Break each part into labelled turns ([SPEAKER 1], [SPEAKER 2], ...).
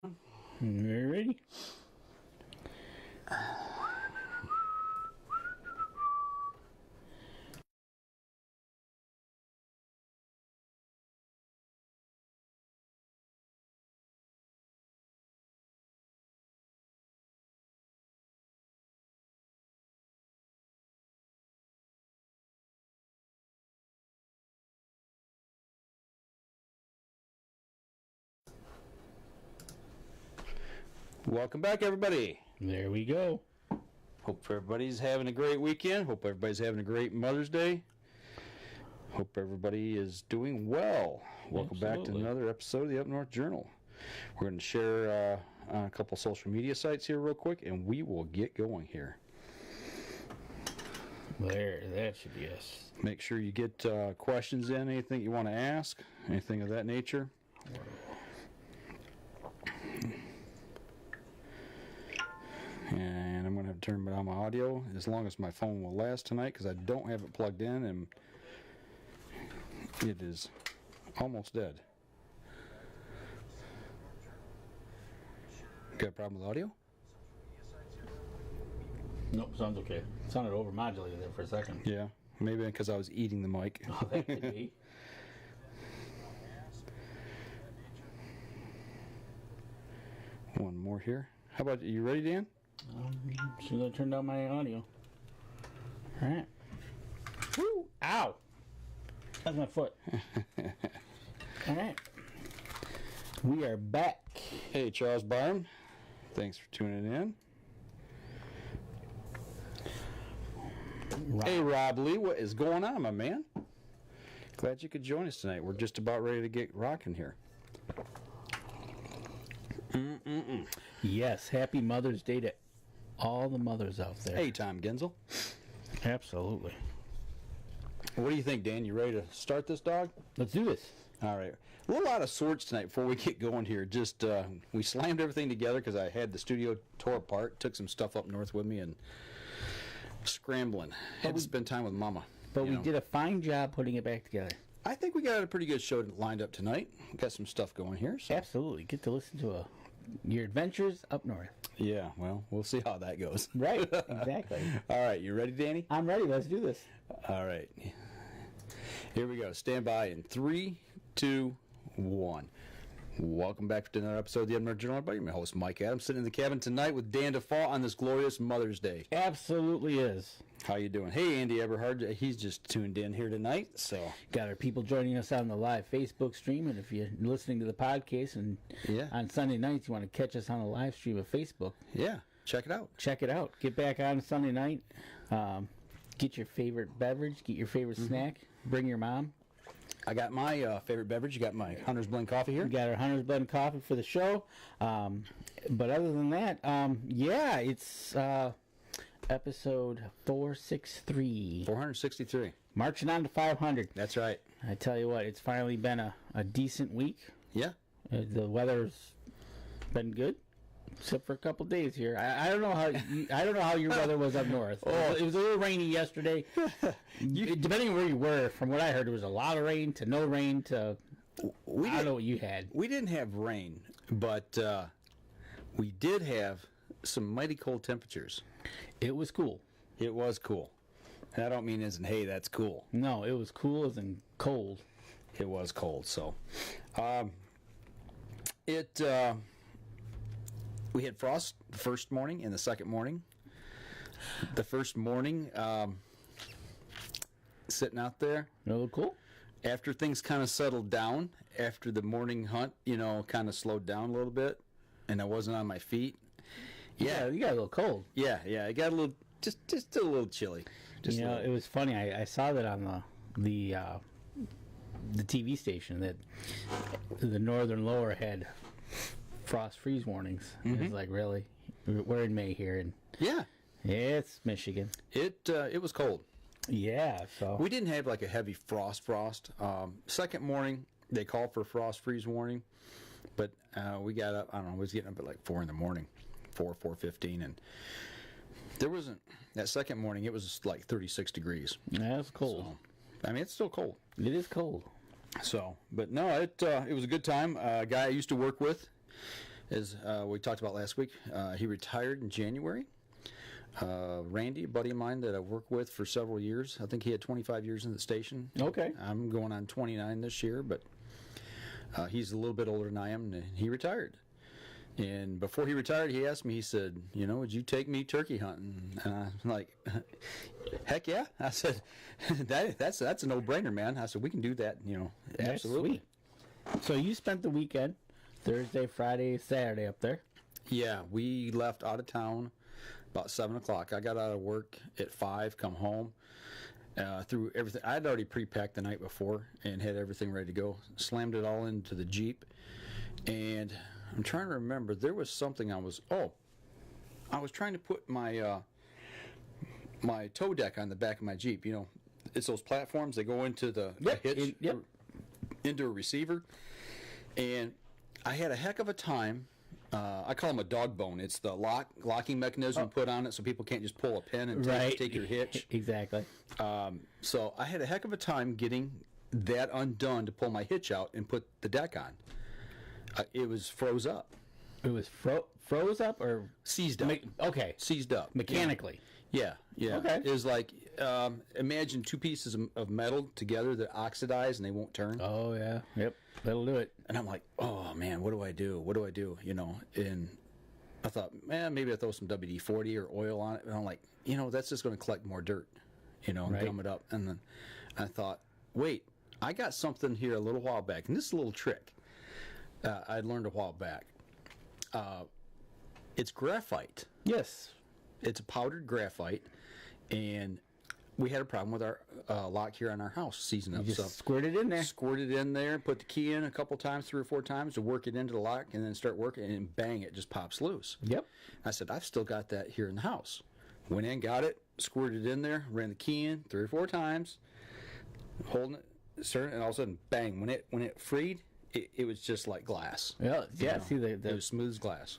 [SPEAKER 1] You ready?
[SPEAKER 2] Welcome back, everybody.
[SPEAKER 1] There we go.
[SPEAKER 2] Hope everybody's having a great weekend. Hope everybody's having a great Mother's Day. Hope everybody is doing well. Welcome back to another episode of the Up North Journal. We're going to share on a couple social media sites here real quick, and we will get going here.
[SPEAKER 1] There, that should be us.
[SPEAKER 2] Make sure you get questions in, anything you want to ask, anything of that nature. And I'm going to have to turn on my audio as long as my phone will last tonight because I don't have it plugged in and it is almost dead. Got a problem with audio?
[SPEAKER 1] Nope, sounds okay. It sounded overmodulated there for a second.
[SPEAKER 2] Yeah, maybe because I was eating the mic.
[SPEAKER 1] Oh, that could be.
[SPEAKER 2] One more here. How about you ready, Dan?
[SPEAKER 1] As soon as I turn down my audio. Alright. Woo! Ow! That's my foot. Alright. We are back.
[SPEAKER 2] Hey, Charles Byram. Thanks for tuning in. Hey, Rob Lee. What is going on, my man? Glad you could join us tonight. We're just about ready to get rocking here.
[SPEAKER 1] Yes, happy Mother's Day to all the mothers out there.
[SPEAKER 2] Hey, Tom Genzel.
[SPEAKER 1] Absolutely.
[SPEAKER 2] What do you think, Dan? You ready to start this dog?
[SPEAKER 1] Let's do this.
[SPEAKER 2] All right. A little out of sorts tonight before we get going here. Just, we slammed everything together because I had the studio tore apart, took some stuff up north with me, and scrambling. Had to spend time with Mama.
[SPEAKER 1] But we did a fine job putting it back together.
[SPEAKER 2] I think we got a pretty good show lined up tonight. Got some stuff going here. So.
[SPEAKER 1] Absolutely. Get to listen to your adventures up north.
[SPEAKER 2] Yeah, well, we'll see how that goes.
[SPEAKER 1] Right, exactly.
[SPEAKER 2] All right, you ready, Danny?
[SPEAKER 1] I'm ready. Let's do this.
[SPEAKER 2] All right. Here we go. Stand by in 3, 2, 1. Welcome back to another episode of the Up North Journal. I'm your host, Mike Adams, sitting in the cabin tonight with Dan DeFault on this glorious Mother's Day.
[SPEAKER 1] Absolutely is.
[SPEAKER 2] How you doing? Hey, Andy Eberhard. He's just tuned in here tonight. So
[SPEAKER 1] got our people joining us on the live Facebook stream, and if you're listening to the podcast and on Sunday nights you want to catch us on the live stream of Facebook,
[SPEAKER 2] check it out.
[SPEAKER 1] Check it out. Get back on Sunday night. Get your favorite beverage. Get your favorite snack. Bring your mom.
[SPEAKER 2] I got my favorite beverage. You got my Hunter's Blend coffee here.
[SPEAKER 1] We got our Hunter's Blend coffee for the show. But other than that, it's episode 463.
[SPEAKER 2] 463.
[SPEAKER 1] Marching on to 500.
[SPEAKER 2] That's right.
[SPEAKER 1] I tell you what, it's finally been a decent week.
[SPEAKER 2] Yeah.
[SPEAKER 1] The weather's been good, except for a couple days here. I don't know how your weather was up north. It was a little rainy yesterday. Depending on where you were, from what I heard, there was a lot of rain to no rain to I don't know what you had.
[SPEAKER 2] We didn't have rain, but we did have some mighty cold temperatures.
[SPEAKER 1] It was cool.
[SPEAKER 2] It was cool. And I don't mean as in, hey, that's cool.
[SPEAKER 1] No, it was cool as in cold.
[SPEAKER 2] It was cold, so. We had frost the first morning and the second morning. The first morning, sitting out there.
[SPEAKER 1] It looked cool.
[SPEAKER 2] After things kind of settled down, after the morning hunt, kind of slowed down a little bit, and I wasn't on my feet.
[SPEAKER 1] Yeah, you got a little cold.
[SPEAKER 2] Yeah, it got a little, just a little chilly.
[SPEAKER 1] It was funny. I saw that on the TV station that the northern lower had frost freeze warnings. It was like, really? We're in May here, and it's Michigan.
[SPEAKER 2] It was cold.
[SPEAKER 1] Yeah, so
[SPEAKER 2] we didn't have like a heavy frost. Second morning they called for a frost freeze warning, but we got up. I don't know. We was getting up at like 4 in the morning, 4:15, and there wasn't that second morning. It was like 36 degrees.
[SPEAKER 1] That's cold.
[SPEAKER 2] So, I mean, it's still cold.
[SPEAKER 1] It is cold.
[SPEAKER 2] So, but no, it was a good time. A guy I used to work with as we talked about last week, he retired in January. Randy, a buddy of mine that I've worked with for several years. I think he had 25 years in the station.
[SPEAKER 1] Okay.
[SPEAKER 2] I'm going on 29 this year, but he's a little bit older than I am, and he retired. And before he retired, he asked me, he said, would you take me turkey hunting? And I'm like, heck yeah. I said, that's a no-brainer, man. I said, we can do that, absolutely.
[SPEAKER 1] Sweet. So you spent the weekend, Thursday, Friday, Saturday up there?
[SPEAKER 2] Yeah, we left out of town about 7 o'clock. I got out of work at 5, come home, threw everything. I had already pre-packed the night before and had everything ready to go. Slammed it all into the Jeep, and I'm trying to remember. There was something I was trying to put my my tow deck on the back of my Jeep. It's those platforms that go into the hitch, into a receiver. And I had a heck of a time. I call them a dog bone. It's the locking mechanism put on it so people can't just pull a pin and take your hitch.
[SPEAKER 1] Exactly.
[SPEAKER 2] So I had a heck of a time getting that undone to pull my hitch out and put the deck on. It was froze up.
[SPEAKER 1] It was froze up or
[SPEAKER 2] seized up?
[SPEAKER 1] Okay.
[SPEAKER 2] Seized up.
[SPEAKER 1] Mechanically.
[SPEAKER 2] Yeah.
[SPEAKER 1] Okay.
[SPEAKER 2] It was like, imagine two pieces of metal together that oxidize and they won't turn.
[SPEAKER 1] Oh, yeah. Yep. That'll do it.
[SPEAKER 2] And I'm like, oh, man, what do I do? What do I do? And I thought, man, maybe I throw some WD-40 or oil on it. And I'm like, that's just going to collect more dirt, and gum it up. And then I thought, wait, I got something here a little while back. And this is a little trick I learned a while back. It's graphite.
[SPEAKER 1] Yes.
[SPEAKER 2] It's a powdered graphite, and we had a problem with our lock here on our house seizing up.
[SPEAKER 1] You just squirt it in there.
[SPEAKER 2] Squirt it in there, put the key in a couple times, 3 or 4 times to work it into the lock, and then start working, and bang, it just pops loose.
[SPEAKER 1] Yep.
[SPEAKER 2] I said, I've still got that here in the house. Went in, got it, squirted it in there, ran the key in 3 or 4 times, holding it, started, and all of a sudden, bang, when it freed, it was just like glass.
[SPEAKER 1] Yeah. See
[SPEAKER 2] it was smooth as glass.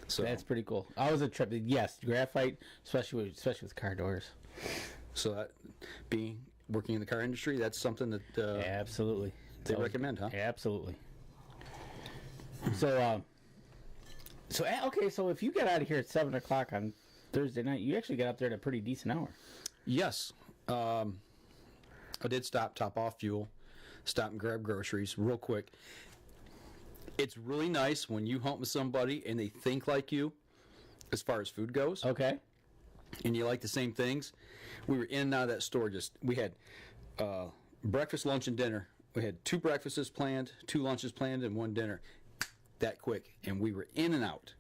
[SPEAKER 2] So
[SPEAKER 1] that's pretty cool. I was a trip. Yes, graphite, especially with car doors.
[SPEAKER 2] So that being working in the car industry, that's something that
[SPEAKER 1] absolutely
[SPEAKER 2] they recommend, huh?
[SPEAKER 1] Absolutely. So okay. So if you get out of here at 7 o'clock on Thursday night, you actually got up there at a pretty decent hour.
[SPEAKER 2] Yes. I did top off fuel, stop and grab groceries real quick. It's really nice when you hunt with somebody and they think like you as far as food goes.
[SPEAKER 1] Okay.
[SPEAKER 2] And you like the same things. We were in and out of that store. We had breakfast, lunch, and dinner. We had 2 breakfasts planned, 2 lunches planned, and 1 dinner. That quick. And we were in and out.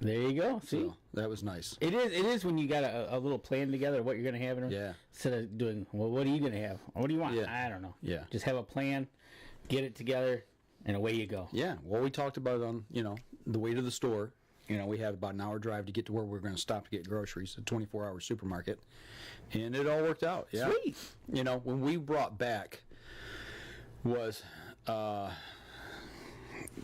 [SPEAKER 1] There you go. See?
[SPEAKER 2] So that was nice.
[SPEAKER 1] It is when you got a little plan together of what you're going to have.
[SPEAKER 2] Yeah.
[SPEAKER 1] Instead of doing, well, what are you going to have? What do you want?
[SPEAKER 2] Yeah.
[SPEAKER 1] I don't know.
[SPEAKER 2] Yeah.
[SPEAKER 1] Just have a plan, get it together, and away you go.
[SPEAKER 2] Yeah. Well, we talked about it on, the way to the store. We had about an hour drive to get to where we were going to stop to get groceries, a 24-hour supermarket. And it all worked out. Yeah.
[SPEAKER 1] Sweet.
[SPEAKER 2] When we brought back was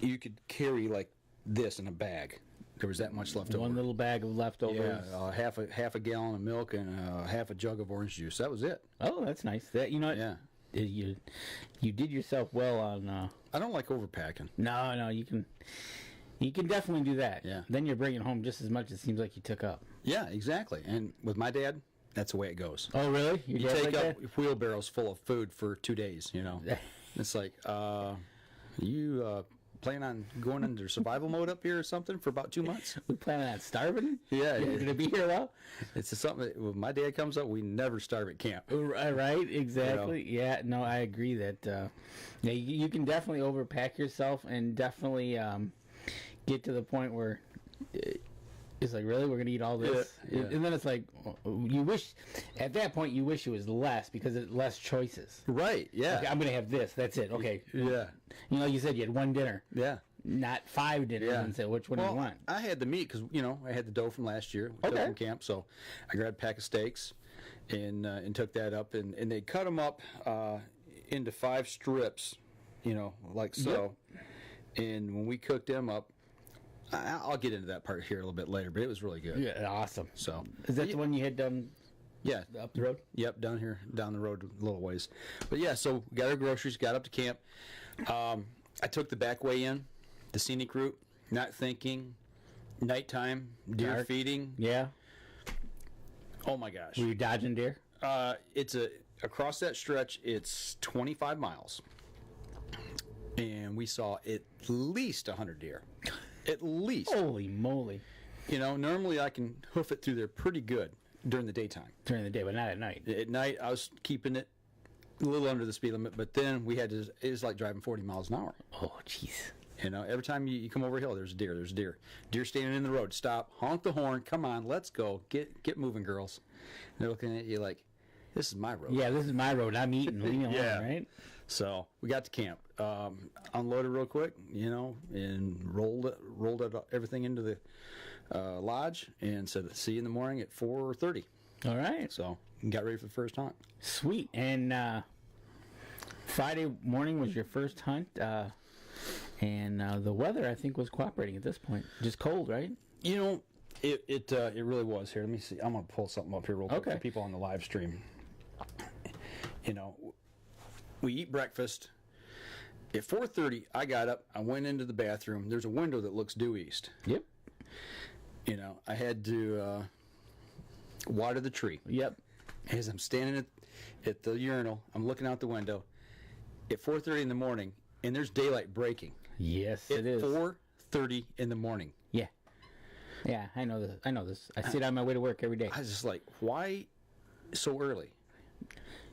[SPEAKER 2] you could carry like this in a bag. There was that much left over.
[SPEAKER 1] One little bag of leftovers.
[SPEAKER 2] Yeah, half a gallon of milk and half a jug of orange juice. That was it.
[SPEAKER 1] Oh, that's nice. That
[SPEAKER 2] Yeah.
[SPEAKER 1] You did yourself well on.
[SPEAKER 2] I don't like overpacking.
[SPEAKER 1] No, you can definitely do that.
[SPEAKER 2] Yeah.
[SPEAKER 1] Then you're bringing home just as much as it seems like you took up.
[SPEAKER 2] Yeah, exactly. And with my dad, that's the way it goes.
[SPEAKER 1] Oh, really?
[SPEAKER 2] You take up wheelbarrows full of food for 2 days. It's like you plan on going into survival mode up here or something for about 2 months?
[SPEAKER 1] We planning on starving?
[SPEAKER 2] Yeah.
[SPEAKER 1] You're going to be here well?
[SPEAKER 2] It's something that when my dad comes up, we never starve at camp.
[SPEAKER 1] Right, exactly. Yeah, no, I agree that you can definitely overpack yourself and definitely get to the point where it's like, really, we're going to eat all this?
[SPEAKER 2] Yeah.
[SPEAKER 1] And then it's like, at that point, you wish it was less because it's less choices.
[SPEAKER 2] Right, yeah.
[SPEAKER 1] Okay, I'm going to have this. That's it. Okay.
[SPEAKER 2] Yeah.
[SPEAKER 1] You said you had 1 dinner.
[SPEAKER 2] Yeah.
[SPEAKER 1] Not 5 dinners.
[SPEAKER 2] Yeah.
[SPEAKER 1] And say, which one do you want?
[SPEAKER 2] I had the meat because, I had the dough from last year. We took from camp, so I grabbed a pack of steaks and took that up. And they cut them up into 5 strips, like so. Yep. And when we cooked them up, I'll get into that part here a little bit later, but it was really good.
[SPEAKER 1] Yeah, awesome.
[SPEAKER 2] So
[SPEAKER 1] is that the one you had done?
[SPEAKER 2] Yeah,
[SPEAKER 1] up the road.
[SPEAKER 2] Yep, down the road a little ways. But yeah, so we got our groceries, got up to camp. I took the back way in, the scenic route. not thinking, nighttime, deer
[SPEAKER 1] Dark.
[SPEAKER 2] feeding.
[SPEAKER 1] Yeah.
[SPEAKER 2] Oh my gosh.
[SPEAKER 1] Were you dodging deer?
[SPEAKER 2] It's across that stretch, it's 25 miles. And we saw at least 100 deer. At least.
[SPEAKER 1] Holy moly.
[SPEAKER 2] You know, normally I can hoof it through there pretty good during the daytime.
[SPEAKER 1] During the day, but not at night.
[SPEAKER 2] At night, I was keeping it a little under the speed limit, but then we had to, it was like driving 40 miles an hour.
[SPEAKER 1] Oh, jeez.
[SPEAKER 2] You know, every time you come over a hill, there's a deer, there's a deer. Deer standing in the road, stop, honk the horn, come on, let's go, get moving, girls. And they're looking at you like, this is my road.
[SPEAKER 1] Yeah, this is my road. I'm eating. Leave me alone,
[SPEAKER 2] Yeah.
[SPEAKER 1] right?
[SPEAKER 2] So we got to camp, unloaded real quick, you know, and rolled everything into the lodge and said, see you in the morning at 4:30.
[SPEAKER 1] All right.
[SPEAKER 2] So got ready for the first hunt.
[SPEAKER 1] Sweet. And Friday morning was your first hunt, and the weather, I think, was cooperating at this point. Just cold, right?
[SPEAKER 2] You know, it really was. Here, let me see. I'm going to pull something up here real quick for people on the live stream. You know, we eat breakfast. At 4:30, I got up. I went into the bathroom. There's a window that looks due east.
[SPEAKER 1] Yep.
[SPEAKER 2] You know, I had to water the tree.
[SPEAKER 1] Yep.
[SPEAKER 2] As I'm standing at the urinal, I'm looking out the window at 4:30 in the morning, and there's daylight breaking.
[SPEAKER 1] Yes,
[SPEAKER 2] At
[SPEAKER 1] it is.
[SPEAKER 2] 4:30 in the morning.
[SPEAKER 1] Yeah. Yeah, I know this. I know this. I see it on my way to work every day.
[SPEAKER 2] I was just like, why so early?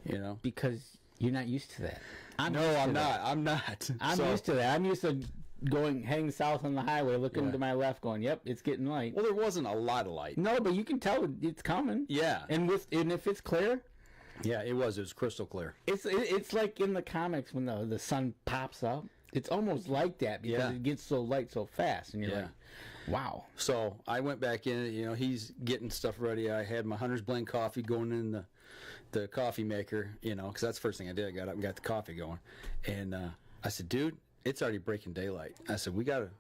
[SPEAKER 2] You know?
[SPEAKER 1] Because you're not used to that.
[SPEAKER 2] I'm not.
[SPEAKER 1] I'm
[SPEAKER 2] So-
[SPEAKER 1] used to that. I'm used to heading south on the highway, looking to my left, going, "Yep, it's getting light."
[SPEAKER 2] Well, there wasn't a lot of light.
[SPEAKER 1] No, but you can tell it's coming.
[SPEAKER 2] Yeah.
[SPEAKER 1] And if it's clear,
[SPEAKER 2] Yeah, it was. It was crystal clear.
[SPEAKER 1] it's like in the comics when the sun pops up. It's almost like that because it gets so light so fast, and you're like, "Wow."
[SPEAKER 2] So I went back in. You know, he's getting stuff ready. I had my Hunter's Blend coffee going in the coffee maker. You know, because that's the first thing I did. I got up and got the coffee going, and I said, "Dude, it's already breaking daylight." I said, "We gotta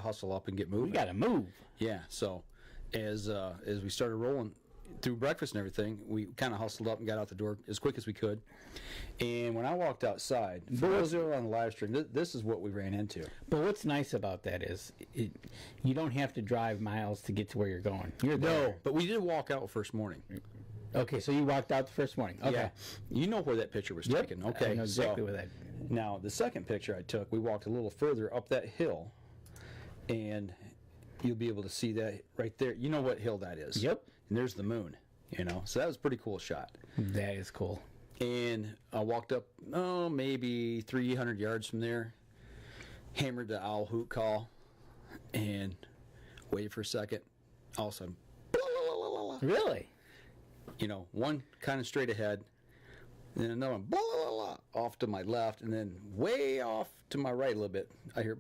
[SPEAKER 2] hustle up and get moving."
[SPEAKER 1] We got to move.
[SPEAKER 2] Yeah. So as we started rolling through breakfast and everything, we kind of hustled up and got out the door as quick as we could. And when I walked outside, for those who are on the live stream, this is what we ran into.
[SPEAKER 1] But what's nice about that is you don't have to drive miles to get to where you're going. You're there.
[SPEAKER 2] No, but we did walk out first morning.
[SPEAKER 1] Okay, so you walked out the first morning. Okay.
[SPEAKER 2] Yeah. You know where that picture was taken. Okay.
[SPEAKER 1] I know exactly
[SPEAKER 2] so,
[SPEAKER 1] where that.
[SPEAKER 2] Now, the second picture I took, we walked a little further up that hill, and you'll be able to see that right there. You know what hill that is.
[SPEAKER 1] Yep.
[SPEAKER 2] And there's the moon, you know. So that was a pretty cool shot.
[SPEAKER 1] That is cool.
[SPEAKER 2] And I walked up, maybe 300 yards from there, hammered the owl hoot call, and waited for a second. All of a sudden,
[SPEAKER 1] Really?
[SPEAKER 2] you know, one kind of straight ahead, and then another one, off to my left, and then way off to my right a little bit, I hear,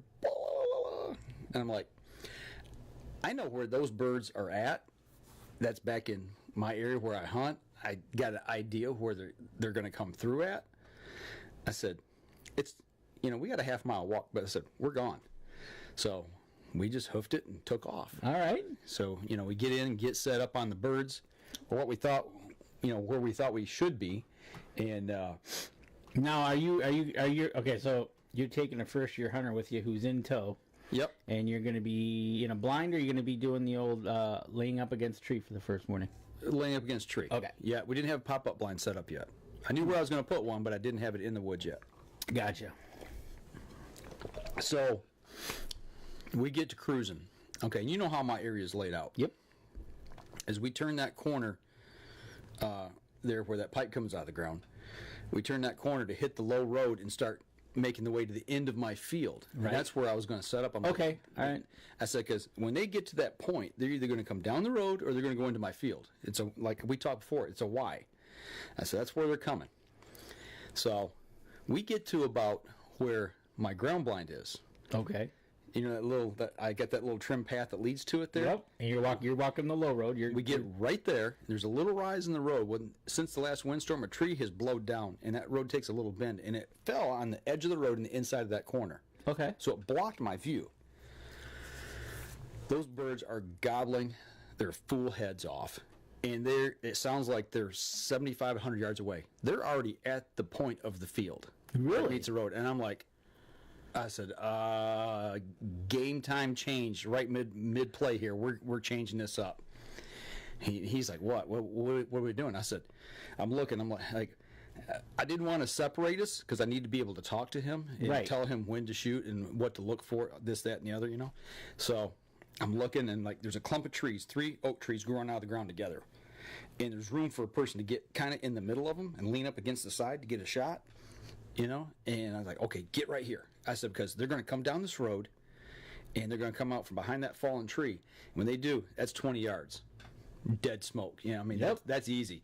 [SPEAKER 2] and I'm like, I know where those birds are at. That's back in my area where I hunt. I got an idea where they're going to come through at. I said, we got a half-mile walk, but I said, we're gone. So we just hoofed it and took off.
[SPEAKER 1] All right.
[SPEAKER 2] So, we get in and get set up on the birds, or what we thought, where we thought we should be. And
[SPEAKER 1] Now, are you okay? So you're taking a first-year hunter with you who's in tow.
[SPEAKER 2] Yep.
[SPEAKER 1] And you're going to be in a blind, or you're going to be doing the old laying up against a tree for the first morning?
[SPEAKER 2] Laying up against a tree.
[SPEAKER 1] Okay.
[SPEAKER 2] Yeah, we didn't have a pop-up blind set up yet. I knew where I was going to put one, but I didn't have it in the woods yet.
[SPEAKER 1] Gotcha.
[SPEAKER 2] So we get to cruising. Okay, you know how my area is laid out.
[SPEAKER 1] Yep.
[SPEAKER 2] As we turn that corner there where that pipe comes out of the ground, we turn that corner to hit the low road and start making the way to the end of my field.
[SPEAKER 1] Right.
[SPEAKER 2] And that's where I was going to set up.
[SPEAKER 1] Okay, all right.
[SPEAKER 2] I said, because when they get to that point, they're either going to come down the road or they're going to go into my field. It's like we talked before, it's a Y. I said, that's where they're coming. So we get to about where my ground blind is.
[SPEAKER 1] Okay.
[SPEAKER 2] You know I got that little trim path that leads to it there.
[SPEAKER 1] Yep. And you're walking the low road.
[SPEAKER 2] We get right there. There's a little rise in the road. Since the last windstorm, a tree has blowed down, and that road takes a little bend, and it fell on the edge of the road in the inside of that corner.
[SPEAKER 1] Okay.
[SPEAKER 2] So it blocked my view. Those birds are gobbling their fool heads off, and it sounds like they're 75, 100 yards away. They're already at the point of the field.
[SPEAKER 1] Really?
[SPEAKER 2] That meets the road, and I'm like, I said, game time change right mid play here. We're changing this up. He's like, what are we doing? I said, I'm looking. I'm like, I didn't want to separate us because I need to be able to talk to him and tell him when to shoot and what to look for, this, that, and the other, you know. So I'm looking, and like there's a clump of trees, 3 oak trees growing out of the ground together, and there's room for a person to get kind of in the middle of them and lean up against the side to get a shot, you know. And I was like, okay, get right here. I said, because they're going to come down this road, and they're going to come out from behind that fallen tree. When they do, that's 20 yards. Dead smoke, you know. I mean, that's easy.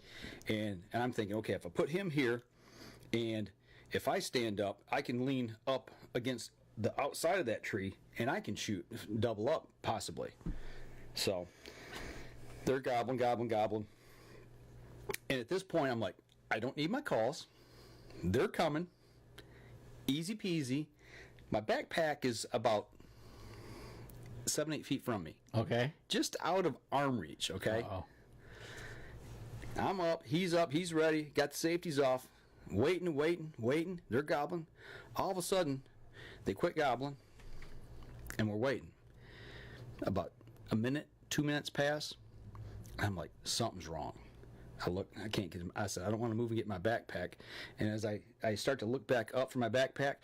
[SPEAKER 2] And I'm thinking, okay, if I put him here, and if I stand up, I can lean up against the outside of that tree, and I can shoot double up possibly. So they're gobbling. And at this point, I'm like, I don't need my calls. They're coming. Easy peasy. My backpack is about 7-8 feet from me.
[SPEAKER 1] Okay.
[SPEAKER 2] Just out of arm reach, okay?
[SPEAKER 1] Uh-oh.
[SPEAKER 2] I'm up, he's ready, got the safeties off, waiting. They're gobbling. All of a sudden, they quit gobbling, and we're waiting. About a minute, 2 minutes pass. I'm like, something's wrong. I look, I can't get him. I said, I don't want to move and get my backpack. And as I start to look back up for my backpack,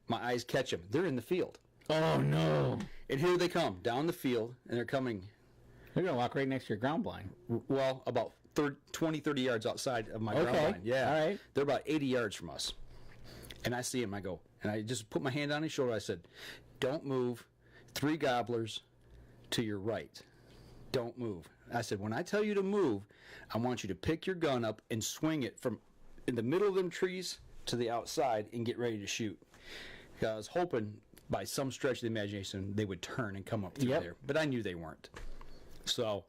[SPEAKER 2] my eyes catch them. They're in the field.
[SPEAKER 1] Oh, no.
[SPEAKER 2] And here they come, down the field, and they're coming.
[SPEAKER 1] They're going to walk right next to your ground blind.
[SPEAKER 2] Well, about 20, 30 yards outside of my ground blind. Yeah.
[SPEAKER 1] All right.
[SPEAKER 2] They're about 80 yards from us. And I see him, I go, and I just put my hand on his shoulder. I said, don't move. 3 gobblers to your right. Don't move. I said, when I tell you to move, I want you to pick your gun up and swing it from in the middle of them trees to the outside and get ready to shoot. Because I was hoping by some stretch of the imagination they would turn and come up through there. But I knew they weren't. So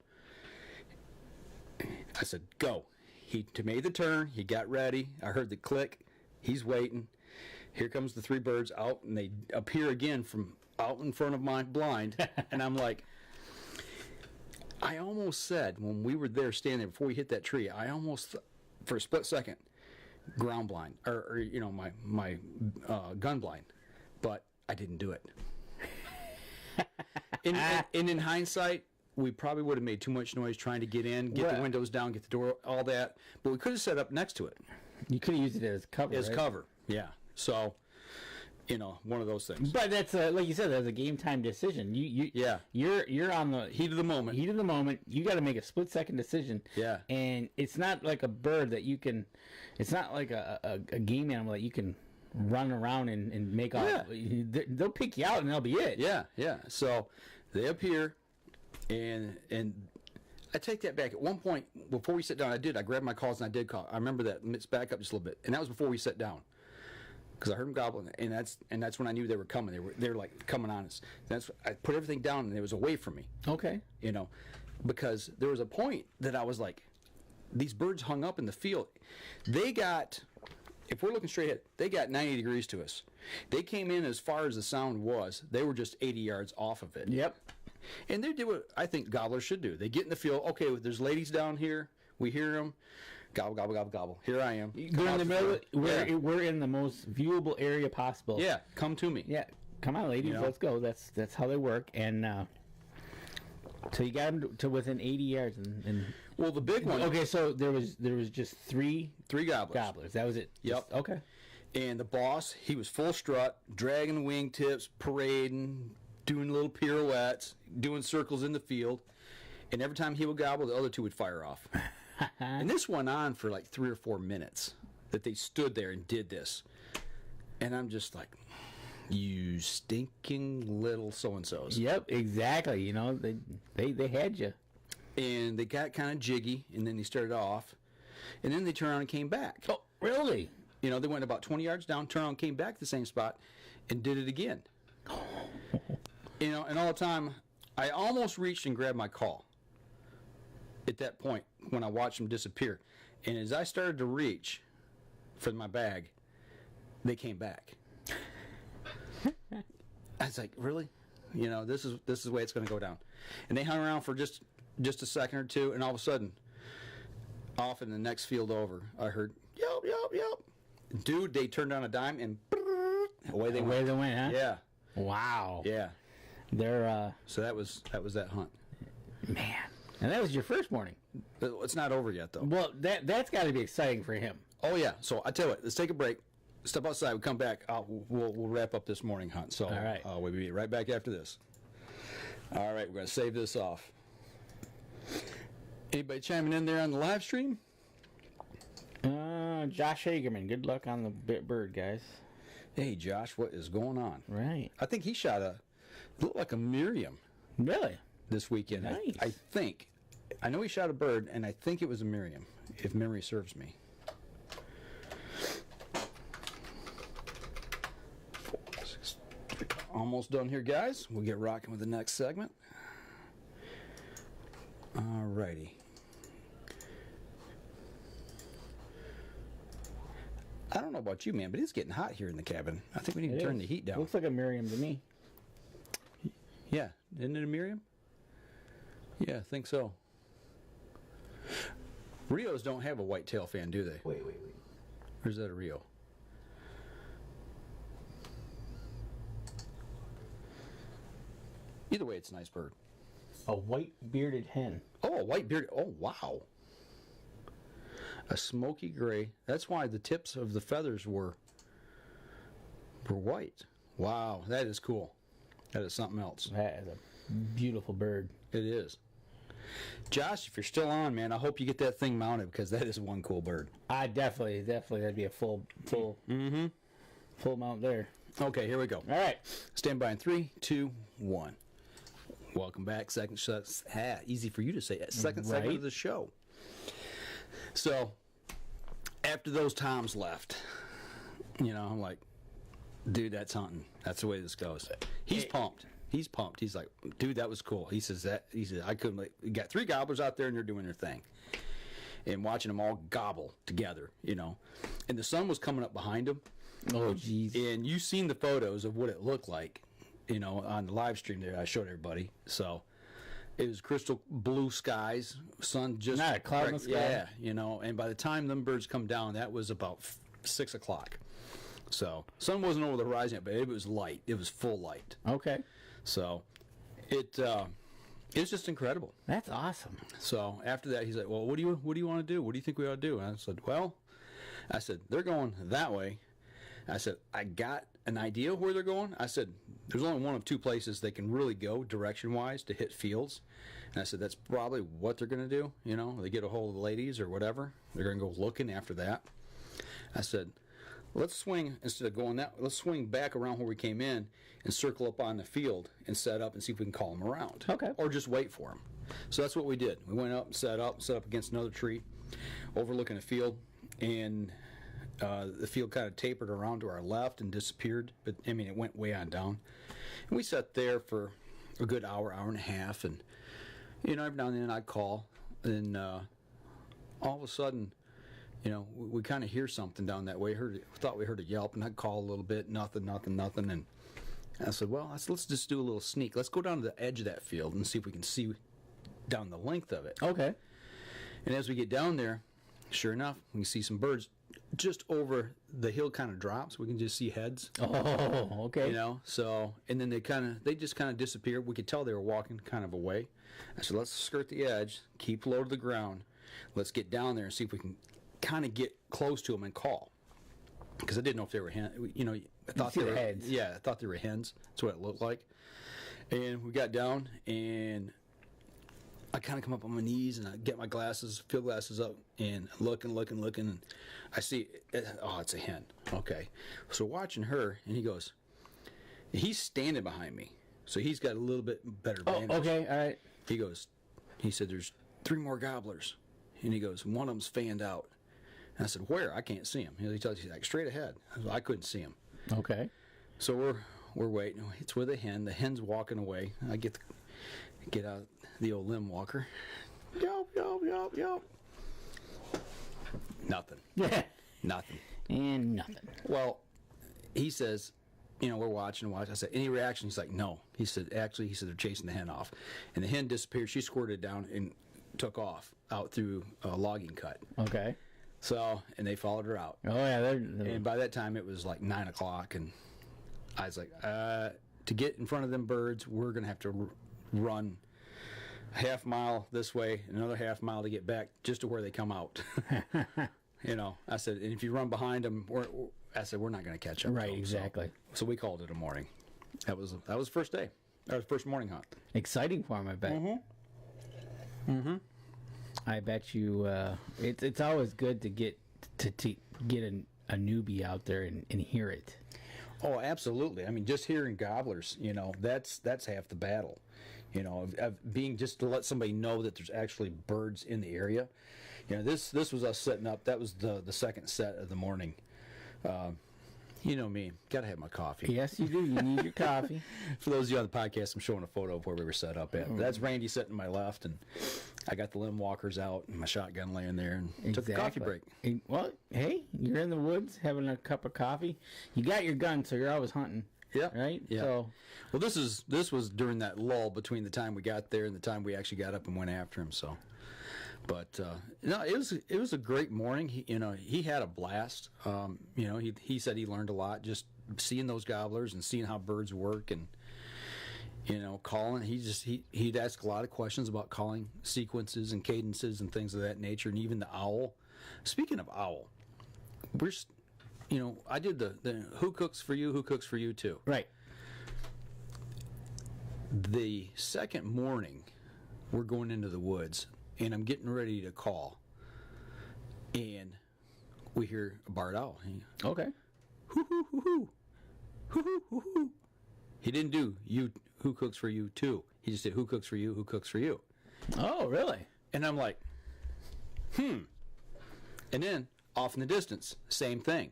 [SPEAKER 2] I said, go. He made the turn. He got ready. I heard the click. He's waiting. Here comes the 3 birds out, and they appear again from out in front of my blind. And I'm like, I almost said when we were there standing there before we hit that tree, I almost, for a split second, ground blind, or you know, my gun blind. But I didn't do it. And in hindsight, we probably would have made too much noise trying to get in, get the windows down, get the door, all that. But we could have set up next to it.
[SPEAKER 1] You could have used it as cover.
[SPEAKER 2] As cover, yeah. So, you know, one of those things.
[SPEAKER 1] But that's like you said, that's a game time decision. You're on the
[SPEAKER 2] heat of the moment.
[SPEAKER 1] Heat of the moment. You got to make a split second decision.
[SPEAKER 2] Yeah.
[SPEAKER 1] And it's not like a bird that you can. It's not like a game animal that you can run around and make off. They'll pick you out and that'll be it.
[SPEAKER 2] Yeah, yeah. So they appear, and I take that back. At one point before we sat down, I grabbed my calls and I did call. I remember that. Let's back up just a little bit, and that was before we sat down, because I heard them gobbling, and that's when I knew they were coming. They were like coming on us. I put everything down and it was away from me.
[SPEAKER 1] Okay.
[SPEAKER 2] You know, because there was a point that I was like, these birds hung up in the field. They got. If we're looking straight ahead, they got 90 degrees to us. They came in as far as the sound was. They were just 80 yards off of it.
[SPEAKER 1] Yep.
[SPEAKER 2] And they did what I think gobblers should do. They get in the field. Okay, there's ladies down here. We hear them. Gobble, gobble, gobble, gobble. Here I am.
[SPEAKER 1] We're in the middle. We're in the most viewable area possible.
[SPEAKER 2] Yeah, come to me.
[SPEAKER 1] Yeah, come on, ladies. You know? Let's go. That's how they work. And so you got them to within 80 yards. And
[SPEAKER 2] well, the big one.
[SPEAKER 1] Okay, so there was just three gobblers. That was it.
[SPEAKER 2] Yep.
[SPEAKER 1] Okay.
[SPEAKER 2] And the boss, he was full strut, dragging wingtips, parading, doing little pirouettes, doing circles in the field. And every time he would gobble, the other 2 would fire off. And this went on for like 3 or 4 minutes that they stood there and did this. And I'm just like, you stinking little so-and-sos.
[SPEAKER 1] Yep, exactly. You know, they had you.
[SPEAKER 2] And they got kind of jiggy, and then they started off. And then they turned around and came back.
[SPEAKER 1] Oh, really?
[SPEAKER 2] You know, they went about 20 yards down, turned around, came back to the same spot, and did it again. You know, and all the time, I almost reached and grabbed my call at that point when I watched them disappear. And as I started to reach for my bag, they came back. I was like, really? You know, this is the way it's going to go down. And they hung around for just a second or 2, and all of a sudden, off in the next field over, I heard, yup, yup, yup. Dude, they turned on a dime and Away they
[SPEAKER 1] Away
[SPEAKER 2] went.
[SPEAKER 1] they went, huh?
[SPEAKER 2] Yeah.
[SPEAKER 1] Wow.
[SPEAKER 2] Yeah.
[SPEAKER 1] They're
[SPEAKER 2] So that was that hunt.
[SPEAKER 1] man. And that was your first morning.
[SPEAKER 2] It's not over yet though.
[SPEAKER 1] Well, that's got to be exciting for him.
[SPEAKER 2] Oh yeah. So I tell you what, let's take a break. Step outside. We come back. We'll wrap up this morning hunt. So
[SPEAKER 1] all right.
[SPEAKER 2] We'll be right back after this. All right, we're gonna save this off. Anybody chiming in there on the live stream?
[SPEAKER 1] Josh Hagerman. Good luck on the bird, guys.
[SPEAKER 2] Hey Josh, what is going on?
[SPEAKER 1] Right.
[SPEAKER 2] I think he shot looked like a Miriam
[SPEAKER 1] Really?
[SPEAKER 2] this weekend.
[SPEAKER 1] Nice.
[SPEAKER 2] I think. I know he shot a bird, and I think it was a Miriam, if memory serves me. 4, 6, 3. Almost done here, guys. We'll get rocking with the next segment. All righty. I don't know about you, man, but it's getting hot here in the cabin. I think we need to turn the heat down.
[SPEAKER 1] Looks like a Miriam to me.
[SPEAKER 2] Yeah, isn't it a Miriam? Yeah, I think so. Rios don't have a whitetail fan, do they?
[SPEAKER 1] Wait.
[SPEAKER 2] Or is that a Rio? Either way, it's a nice bird.
[SPEAKER 1] A white bearded hen.
[SPEAKER 2] Oh, a white beard. Oh, wow. A smoky gray. That's why the tips of the feathers were white. Wow, that is cool. That is something else.
[SPEAKER 1] That is a beautiful bird.
[SPEAKER 2] It is. Josh, if you're still on, man, I hope you get that thing mounted because that is one cool bird.
[SPEAKER 1] I definitely that'd be a full mount there.
[SPEAKER 2] Okay, here we go.
[SPEAKER 1] All right.
[SPEAKER 2] Stand by in 3, 2, 1. Welcome back. Easy for you to say. Second segment of the show. So, after those toms left, I'm like, dude, that's hunting. That's the way this goes. He's pumped. He's pumped. He's like, dude, that was cool. He says I couldn't. You got 3 gobblers out there and they're doing their thing, and watching them all gobble together, And the sun was coming up behind them.
[SPEAKER 1] Oh, jeez.
[SPEAKER 2] And you've seen the photos of what it looked like, on the live stream there I showed everybody. So it was crystal blue skies, sun just
[SPEAKER 1] not a cloud in the sky.
[SPEAKER 2] Yeah, and by the time them birds come down, that was about 6 o'clock. So sun wasn't over the horizon yet, but it was light. It was full light.
[SPEAKER 1] Okay.
[SPEAKER 2] So it's just incredible.
[SPEAKER 1] That's awesome.
[SPEAKER 2] So after that, he's like, well, what do you want to do? What do you think we ought to do? And I said, they're going that way. I said, I got an idea of where they're going. I said, there's only one of 2 places they can really go direction-wise to hit fields. And I said, that's probably what they're going to do. They get a hold of the ladies or whatever. They're going to go looking after that. I said, let's swing, instead of going let's swing back around where we came in and circle up on the field and set up and see if we can call them around.
[SPEAKER 1] Okay.
[SPEAKER 2] Or just wait for them. So that's what we did. We went up and set up against another tree, overlooking a field, and the field kind of tapered around to our left and disappeared. But, it went way on down. And we sat there for a good hour and a half. And, every now and then I'd call. And all of a sudden, we kind of hear something down that way. Thought we heard a yelp, and I'd call a little bit. Nothing. And I said, well, let's just do a little sneak. Let's go down to the edge of that field and see if we can see down the length of it.
[SPEAKER 1] Okay.
[SPEAKER 2] And as we get down there, sure enough, we can see some birds just over the hill. Kind of drops. We can just see heads.
[SPEAKER 1] Oh, okay.
[SPEAKER 2] So, and then they just kind of disappeared. We could tell they were walking kind of away. I said, let's skirt the edge, keep low to the ground. Let's get down there and see if we can kind of get close to them and call. Because I didn't know if they were hens. I thought they were
[SPEAKER 1] heads.
[SPEAKER 2] Yeah, I thought they were hens. That's what it looked like. And we got down, and I kind of come up on my knees, and I get my field glasses up, and looking, and I see, it's a hen. Okay. So watching her, and he's standing behind me. So he's got a little bit better vantage.
[SPEAKER 1] Oh, okay, all right.
[SPEAKER 2] He said, there's 3 more gobblers. And he goes, one of them's fanned out. And I said, where? I can't see him. He tells you, like, straight ahead. I couldn't see him.
[SPEAKER 1] Okay.
[SPEAKER 2] So we're waiting. It's with a hen. The hen's walking away. I get out the old limb walker. Yelp. Nothing.
[SPEAKER 1] Yeah.
[SPEAKER 2] Nothing.
[SPEAKER 1] And nothing.
[SPEAKER 2] Well, he says, we're watching. I said, any reaction? He's like, no. He said, they're chasing the hen off. And the hen disappeared. She squirted down and took off out through a logging cut.
[SPEAKER 1] Okay.
[SPEAKER 2] So, and they followed her out.
[SPEAKER 1] Oh, yeah.
[SPEAKER 2] And by that time, it was like 9 o'clock, and I was like, to get in front of them birds, we're going to have to run half mile this way, another half mile to get back just to where they come out. I said, and if you run behind them, I said, we're not going to catch up.
[SPEAKER 1] Right, exactly.
[SPEAKER 2] So we called it a morning. That was the first day. That was the first morning hunt. Exciting
[SPEAKER 1] for him, I bet. I bet you it's always good to get a newbie out there and hear it.
[SPEAKER 2] Oh, absolutely. I mean, just hearing gobblers, that's half the battle. Of being just to let somebody know that there's actually birds in the area. This was us setting up. That was the second set of the morning. You know me, got to have my coffee.
[SPEAKER 1] Yes, you do. You need your coffee.
[SPEAKER 2] For those of you on the podcast, I'm showing a photo of where we were set up at. That's Randy sitting to my left, and I got the limb walkers out and my shotgun laying there, and took a coffee break.
[SPEAKER 1] Well, hey, you're in the woods having a cup of coffee. You got your gun, so you're always hunting.
[SPEAKER 2] Yeah.
[SPEAKER 1] Right?
[SPEAKER 2] Yeah.
[SPEAKER 1] So,
[SPEAKER 2] well, this was during that lull between the time we got there and the time we actually got up and went after him. So, but no, it was a great morning. He had a blast. He said he learned a lot just seeing those gobblers and seeing how birds work and calling. He'd ask a lot of questions about calling sequences and cadences and things of that nature, and even the owl. Speaking of owl, I did the who cooks for you too.
[SPEAKER 1] Right.
[SPEAKER 2] The second morning, we're going into the woods, and I'm getting ready to call, and we hear a barred owl.
[SPEAKER 1] Okay.
[SPEAKER 2] Hoo hoo hoo hoo, hoo hoo hoo hoo. He didn't do you. Who cooks for you too? He just said who cooks for you. Who cooks for you?
[SPEAKER 1] Oh, really?
[SPEAKER 2] And I'm like, And then off in the distance, same thing.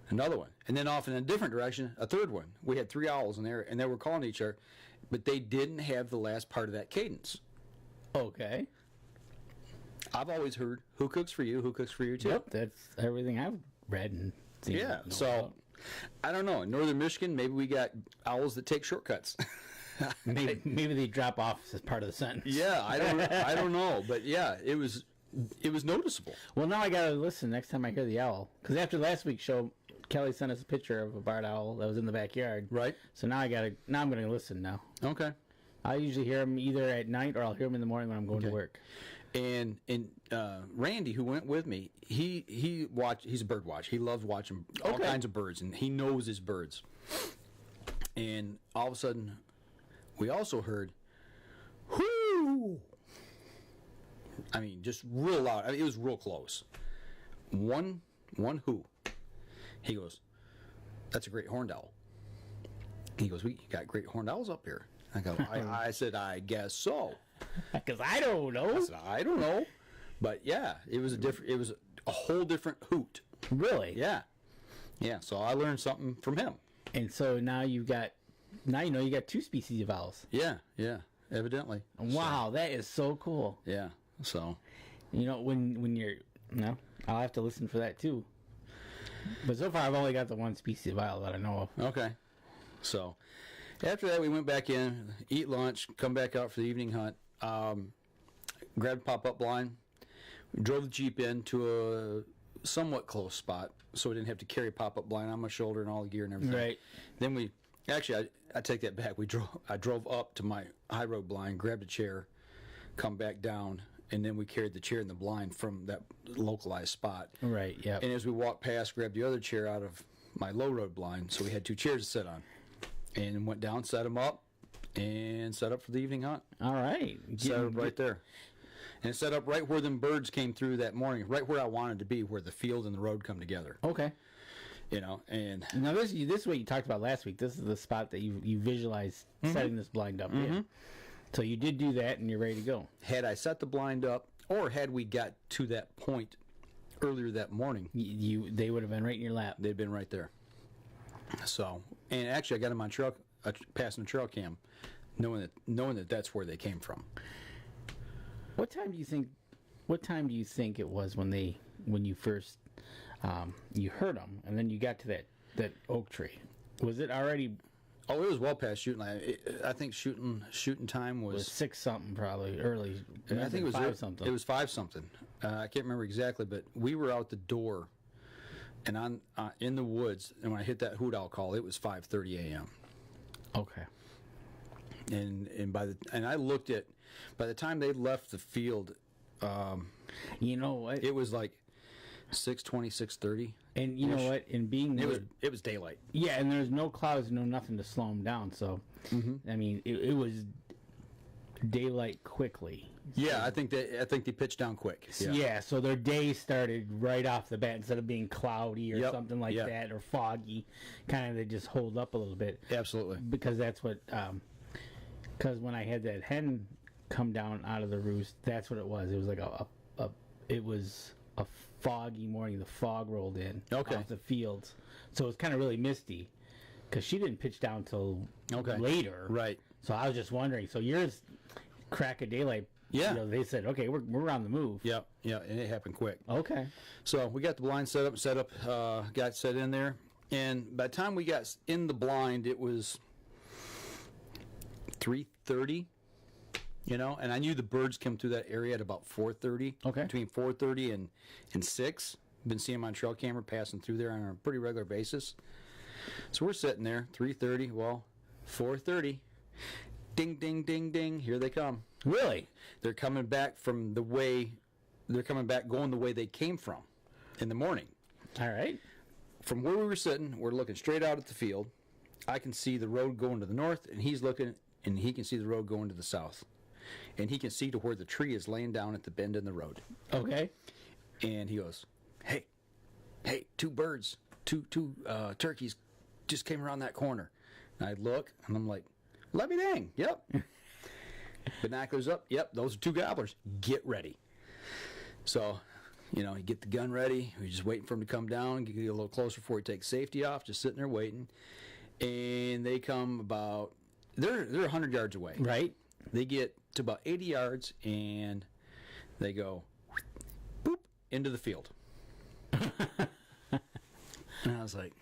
[SPEAKER 2] Another one. And then off in a different direction, a third one. We had 3 owls in there, and they were calling each other, but they didn't have the last part of that cadence.
[SPEAKER 1] Okay.
[SPEAKER 2] I've always heard, who cooks for you too?
[SPEAKER 1] Yep, that's everything I've read and seen.
[SPEAKER 2] Yeah, so,
[SPEAKER 1] about.
[SPEAKER 2] I don't know. In northern Michigan, maybe we got owls that take shortcuts.
[SPEAKER 1] maybe they drop off as part of the sentence.
[SPEAKER 2] Yeah, I don't know. But yeah, it was noticeable.
[SPEAKER 1] Well, now I got to listen next time I hear the owl. Because after last week's show, Kelly sent us a picture of a barred owl that was in the backyard.
[SPEAKER 2] Right.
[SPEAKER 1] So now I'm going to listen now.
[SPEAKER 2] Okay.
[SPEAKER 1] I usually hear them either at night or I'll hear them in the morning when I'm going to work.
[SPEAKER 2] And Randy, who went with me, he's a bird watcher. He loves watching all kinds of birds, and he knows his birds. And all of a sudden, we also heard, whoo! I mean, just real loud. I mean, it was real close. One who. He goes, that's a great horned owl. He goes, we got great horned owls up here. I go, I said, I guess so.
[SPEAKER 1] Because I don't know.
[SPEAKER 2] I said, I don't know. But yeah, it was a whole different hoot.
[SPEAKER 1] Really?
[SPEAKER 2] Yeah. Yeah, so I learned something from him.
[SPEAKER 1] And so now you know you got 2 species of owls.
[SPEAKER 2] Yeah, evidently.
[SPEAKER 1] Wow, so, that is so cool.
[SPEAKER 2] Yeah, so.
[SPEAKER 1] When you're, I'll have to listen for that too. But so far I've only got the 1 species of owl that I know of.
[SPEAKER 2] Okay. So, after that we went back in, eat lunch, come back out for the evening hunt, grabbed a pop-up blind, drove the Jeep in to a somewhat close spot so we didn't have to carry a pop-up blind on my shoulder and all the gear and everything.
[SPEAKER 1] Right.
[SPEAKER 2] Then I take that back. I drove up to my high road blind, grabbed a chair, come back down, and then we carried the chair and the blind from that localized spot.
[SPEAKER 1] Right, yeah.
[SPEAKER 2] And as we walked past, grabbed the other chair out of my low road blind, so we had 2 chairs to sit on. And went down, set them up, and set up for the evening hunt.
[SPEAKER 1] All right.
[SPEAKER 2] Set up right there. And set up right where them birds came through that morning, right where I wanted to be, where the field and the road come together.
[SPEAKER 1] Okay.
[SPEAKER 2] And
[SPEAKER 1] now this is what you talked about last week. This is the spot that you visualized setting this blind up in. So you did do that, and you're ready to go.
[SPEAKER 2] Had I set the blind up, or had we got to that point earlier that morning,
[SPEAKER 1] they would have been right in your lap.
[SPEAKER 2] They'd been right there. So, and actually, I got them on passing the trail cam, knowing that that's where they came from.
[SPEAKER 1] What time do you think it was when you first you heard them, and then you got to that oak tree? Was it already?
[SPEAKER 2] Oh, it was well past shooting. I think shooting time was
[SPEAKER 1] 6 something probably early.
[SPEAKER 2] I think it was
[SPEAKER 1] 5 something.
[SPEAKER 2] It was 5 something. I can't remember exactly, but we were out the door and on in the woods, and when I hit that hoot owl call, it was 5:30 a.m.
[SPEAKER 1] Okay.
[SPEAKER 2] And I looked at, by the time they left the field,
[SPEAKER 1] you know what?
[SPEAKER 2] it was like 6:20, 6:30.
[SPEAKER 1] And you know what? In being there,
[SPEAKER 2] it was daylight.
[SPEAKER 1] Yeah, and there's no clouds, no nothing to slow them down. So, I mean, it was daylight quickly.
[SPEAKER 2] Yeah, I think they pitched down quick.
[SPEAKER 1] Yeah, so their day started right off the bat instead of being cloudy or something like that, or foggy. Kind of they just hold up a little bit.
[SPEAKER 2] Absolutely.
[SPEAKER 1] Because that's what. Because when I had that hen come down out of the roost, that's what it was. It was like a foggy morning. The fog rolled in off the fields, so it was kind of really misty. Because she didn't pitch down till later,
[SPEAKER 2] right?
[SPEAKER 1] So I was just wondering. So yours, crack of daylight.
[SPEAKER 2] Yeah.
[SPEAKER 1] You know, they said, okay, we're on the move.
[SPEAKER 2] Yeah, and it happened quick.
[SPEAKER 1] Okay.
[SPEAKER 2] So we got the blind set up, got set in there, and by the time we got in the blind, it was 3:30. You know, and I knew the birds come through that area at about 4:30.
[SPEAKER 1] Okay.
[SPEAKER 2] Between 4:30 and 6. Been seeing them on trail camera passing through there on a pretty regular basis. So we're sitting there, 3:30. Well, 4:30. Ding, ding, ding, ding. Here they come.
[SPEAKER 1] Really?
[SPEAKER 2] They're coming back going the way they came from in the morning.
[SPEAKER 1] All right.
[SPEAKER 2] From where we were sitting, we're looking straight out at the field. I can see the road going to the north, and he's looking, and he can see the road going to the south. And he can see to where the tree is laying down at the bend in the road.
[SPEAKER 1] Okay.
[SPEAKER 2] And he goes, hey, two birds, two turkeys just came around that corner. And I look, and I'm like, let me dang, yep. Binoculars up, yep, those are two gobblers. Get ready. So, you know, you get the gun ready. We're just waiting for him to come down, get a little closer before he takes safety off, just sitting there waiting. And they come about, they're 100 yards away.
[SPEAKER 1] Right.
[SPEAKER 2] They get to about 80 yards, and they go, boop, into the field. And I was like,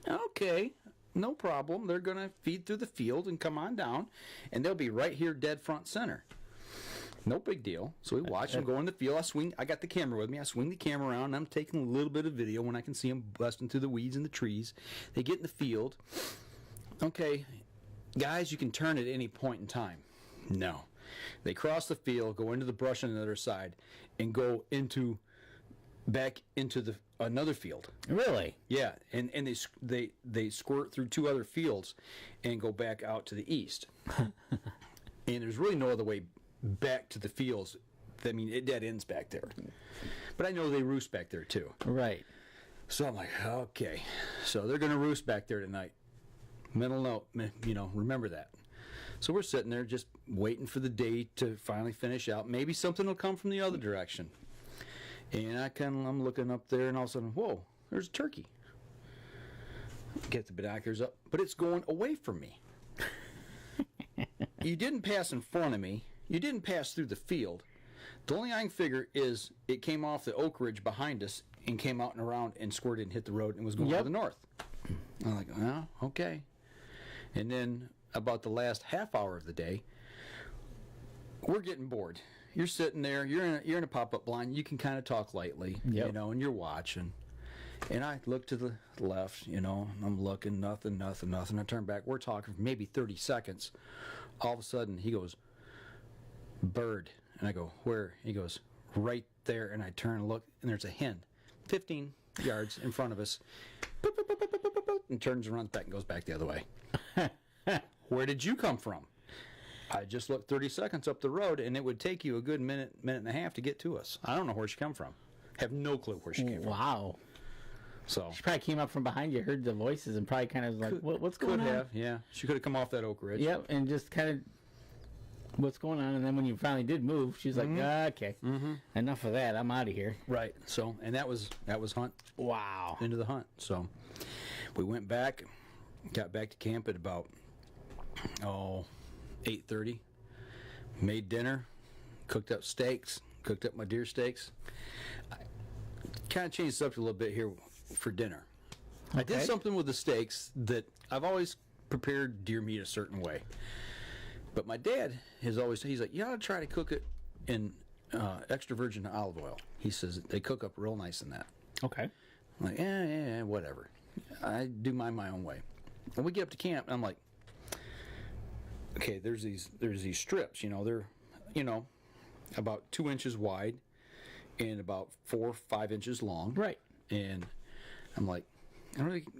[SPEAKER 2] okay, no problem. They're going to feed through the field and come on down, and they'll be right here dead front center. No big deal. So we watch them go in the field. I got the camera with me. I swing the camera around, and I'm taking a little bit of video when I can see them busting through the weeds and the trees. They get in the field. Okay, guys, you can turn at any point in time. No. They cross the field, go into the brush on the other side, and go back into another field.
[SPEAKER 1] Really?
[SPEAKER 2] Yeah, and they squirt through two other fields and go back out to the east. And there's really no other way back to the fields. I mean, it dead ends back there. But I know they roost back there too.
[SPEAKER 1] Right.
[SPEAKER 2] So I'm like, okay. So they're going to roost back there tonight. Mental note, you know, remember that. So we're sitting there just waiting for the day to finally finish out. Maybe something will come from the other direction. And I'm looking up there, and all of a sudden, whoa, there's a turkey. Get the binoculars up, but it's going away from me. You didn't pass in front of me. You didn't pass through the field. The only I can figure is it came off the oak ridge behind us and came out and around and squirted and hit the road and was going to the north. I'm like, oh, okay. And then about the last half hour of the day, we're getting bored. You're sitting there, you're in a pop-up blind, you can kind of talk lightly, you know, and you're watching. And I look to the left, you know, I'm looking, nothing. I turn back, we're talking for maybe 30 seconds. All of a sudden, he goes, bird. And I go, where? He goes, right there. And I turn and look, and there's a hen, 15 yards in front of us, boop, boop, boop, boop, boop, boop, boop, and turns and runs back and goes back the other way. Where did you come from? I just looked 30 seconds up the road, and it would take you a good minute and a half to get to us. I don't know where she come from. Have no clue where she came from.
[SPEAKER 1] Wow.
[SPEAKER 2] So
[SPEAKER 1] she probably came up from behind you, heard the voices, and probably kind of like, what's going on?
[SPEAKER 2] Could have, yeah. She could have come off that oak ridge.
[SPEAKER 1] Yep, and just kind of, what's going on? And then when you finally did move, she's like, okay, enough of that. I'm out of here.
[SPEAKER 2] Right. So, and that was hunt.
[SPEAKER 1] Wow.
[SPEAKER 2] Into the hunt. So, we went back, got back to camp at about 8:30. Made dinner, cooked up steaks, cooked up my deer steaks. I kind of changed the subject a little bit here for dinner. Okay. I did something with the steaks that I've always prepared deer meat a certain way. But my dad he's like, you ought to try to cook it in extra virgin olive oil. He says they cook up real nice in that.
[SPEAKER 1] Okay.
[SPEAKER 2] I'm like, whatever. I do mine my own way. When we get up to camp, I'm like, okay, there's these strips, they're, about 2 inches wide and about 4 or 5 inches long.
[SPEAKER 1] Right.
[SPEAKER 2] And I'm like,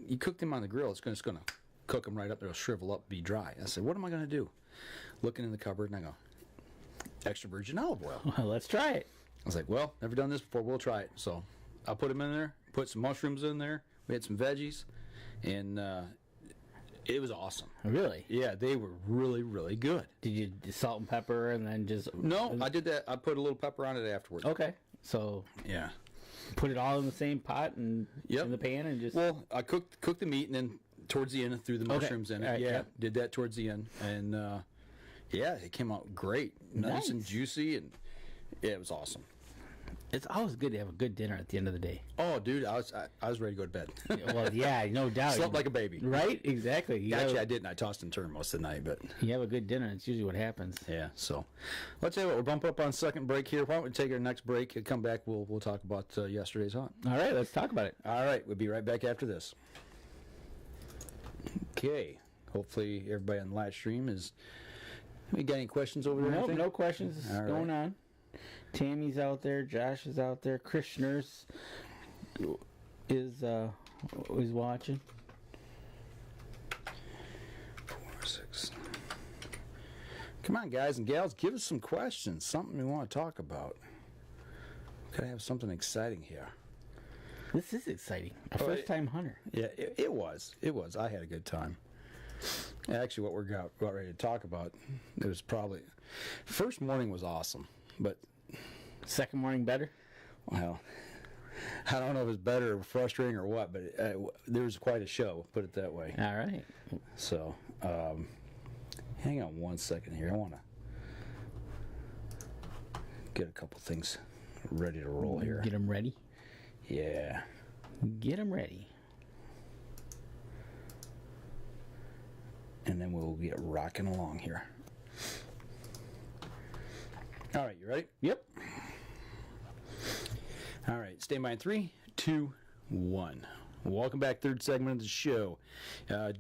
[SPEAKER 2] you cook them on the grill, it's going to cook them right up, they'll shrivel up, be dry. I said, what am I going to do? Looking in the cupboard, and I go, extra virgin olive oil.
[SPEAKER 1] Well, let's try it.
[SPEAKER 2] I was like, well, never done this before, we'll try it. So I put them in there, put some mushrooms in there, we had some veggies, and it was awesome.
[SPEAKER 1] Really?
[SPEAKER 2] Yeah, they were really, really good.
[SPEAKER 1] Did you do salt and pepper and then just...
[SPEAKER 2] No, I did that. I put a little pepper on it afterwards.
[SPEAKER 1] Okay. So...
[SPEAKER 2] Yeah.
[SPEAKER 1] Put it all in the same pot and in the pan and just...
[SPEAKER 2] Well, I cooked the meat, and then towards the end I threw the mushrooms in it.
[SPEAKER 1] Right,
[SPEAKER 2] yeah, did that towards the end. And, it came out great. Nice and juicy, and it was awesome.
[SPEAKER 1] It's always good to have a good dinner at the end of the day.
[SPEAKER 2] Oh, dude, I was ready to go to bed.
[SPEAKER 1] Well, yeah, no doubt.
[SPEAKER 2] Slept like a baby.
[SPEAKER 1] Right? Exactly.
[SPEAKER 2] Actually, I didn't. I tossed and turned most of the night, but...
[SPEAKER 1] You have a good dinner, it's usually what happens.
[SPEAKER 2] Yeah, so... Let's tell you what, we'll bump up on second break here. Why don't we take our next break and come back, we'll talk about yesterday's hunt.
[SPEAKER 1] All right, let's talk about it.
[SPEAKER 2] All right, we'll be right back after this. Okay, hopefully everybody on the live stream is... We got any questions over there?
[SPEAKER 1] Nope, no questions. This is going on. Tammy's out there. Josh is out there. Krishner's is watching.
[SPEAKER 2] 4, 6. Come on, guys and gals, give us some questions. Something we want to talk about. Gotta have something exciting here.
[SPEAKER 1] This is exciting. A first-time hunter.
[SPEAKER 2] Yeah, it was. It was. I had a good time. Actually, what we're about ready to talk about, it was probably... First morning was awesome, but...
[SPEAKER 1] Second morning better?
[SPEAKER 2] Well, I don't know if it's better or frustrating or what, but there was quite a show, put it that way.
[SPEAKER 1] All right.
[SPEAKER 2] So, hang on one second here. I want to get a couple things ready to roll here.
[SPEAKER 1] Get them ready?
[SPEAKER 2] Yeah.
[SPEAKER 1] Get them ready.
[SPEAKER 2] And then we'll get rocking along here. All right, you ready?
[SPEAKER 1] Yep.
[SPEAKER 2] All right, stand by in 3, 2, 1. Welcome back, third segment of the show.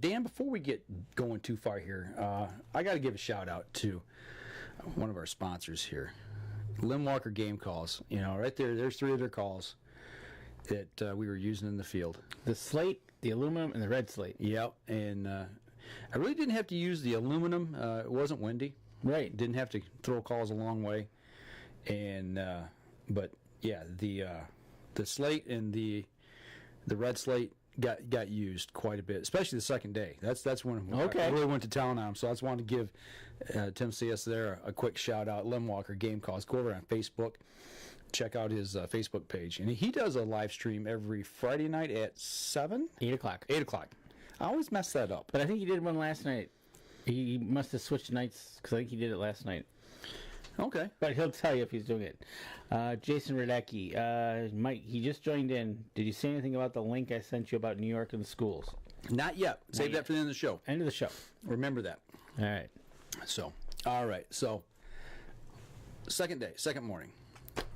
[SPEAKER 2] Dan, before we get going too far here, I got to give a shout out to one of our sponsors here, Lim Walker Game Calls. Right there's 3 of their calls that we were using in the field.
[SPEAKER 1] The slate, the aluminum, and the red slate.
[SPEAKER 2] Yep, and I really didn't have to use the aluminum. It wasn't windy.
[SPEAKER 1] Right.
[SPEAKER 2] Didn't have to throw calls a long way. And but yeah, the slate and the red slate got used quite a bit, especially the second day. That's when I really went to town on them. So I just wanted to give Tim CS there a quick shout out. Lim Walker Game Calls. Go over on Facebook. Check out his Facebook page, and he does a live stream every Friday night at
[SPEAKER 1] 8 o'clock.
[SPEAKER 2] 8 o'clock. I always mess that up.
[SPEAKER 1] But I think he did one last night. He must have switched nights because I think he did it last night.
[SPEAKER 2] Okay.
[SPEAKER 1] But he'll tell you if he's doing it. Jason Radecki. Mike, he just joined in. Did you say anything about the link I sent you about New York and the schools?
[SPEAKER 2] Not yet. Save that for the end of the show.
[SPEAKER 1] End of the show.
[SPEAKER 2] Remember that.
[SPEAKER 1] All right.
[SPEAKER 2] So, all right. So, second day, second morning.